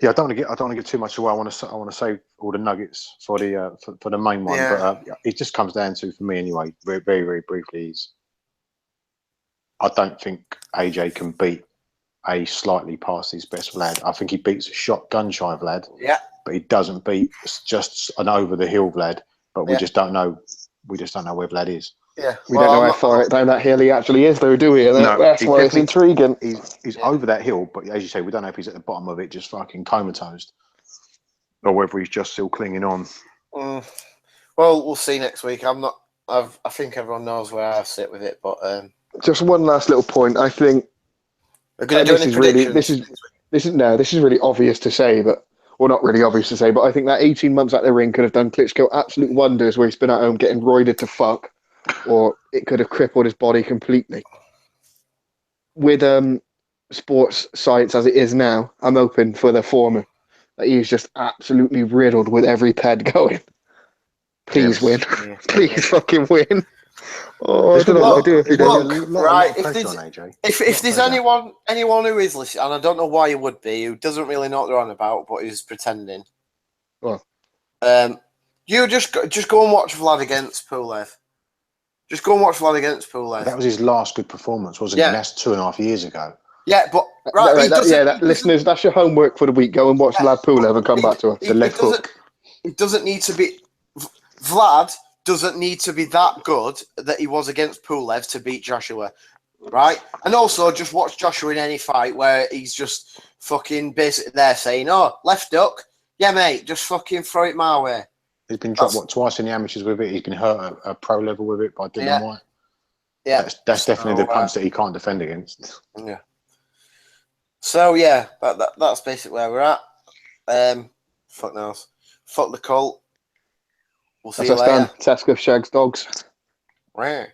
Yeah, I don't want to get too much away. I want to save all the nuggets for the main one. Yeah. But it just comes down to, for me anyway, very, very, very briefly, I don't think AJ can beat a slightly past his best Vlad. I think he beats a shotgun shy Vlad. Yeah. But he doesn't beat just an over the hill Vlad. But we just don't know. We just don't know where Vlad is. Yeah. We don't know how far down that hill he actually is, though, do we? And that's why it's intriguing. He's over that hill, but as you say, we don't know if he's at the bottom of it, just fucking comatose, or whether he's just still clinging on. Well, we'll see next week. I think everyone knows where I sit with it, but just one last little point. I think this is really obvious to say, or not really obvious to say, but I think that 18 months at the ring could have done Klitschko absolute wonders, where he's been at home getting roided to fuck, or it could have crippled his body completely. With sports science as it is now, I'm open for the former. That he's just absolutely riddled with every ped going. Please win. Please fucking win. Oh, I don't know what I do if he doesn't. Right, if there's anyone who is listening, and I don't know why you would be, who doesn't really know what they're on about, but is pretending. Well, you just go and watch Vlad against Pulev. Just go and watch Vlad against Pulev. That was his last good performance, wasn't it? That's 2.5 years ago. Yeah, but listeners, that's your homework for the week. Go and watch Vlad Pulev and come back to us. The left hook. It doesn't need to be. Vlad doesn't need to be that good that he was against Pulev to beat Joshua, right? And also, just watch Joshua in any fight where he's just fucking basically there saying, "Oh, left hook, yeah, mate, just fucking throw it my way." He's been dropped twice in the amateurs with it. He's been hurt at pro level with it by Dylan White. Yeah, that's definitely the punch that he can't defend against. Yeah. So yeah, that's basically where we're at. Fuck knows. Fuck the cult. We'll see you later. Tesco shags dogs. Right.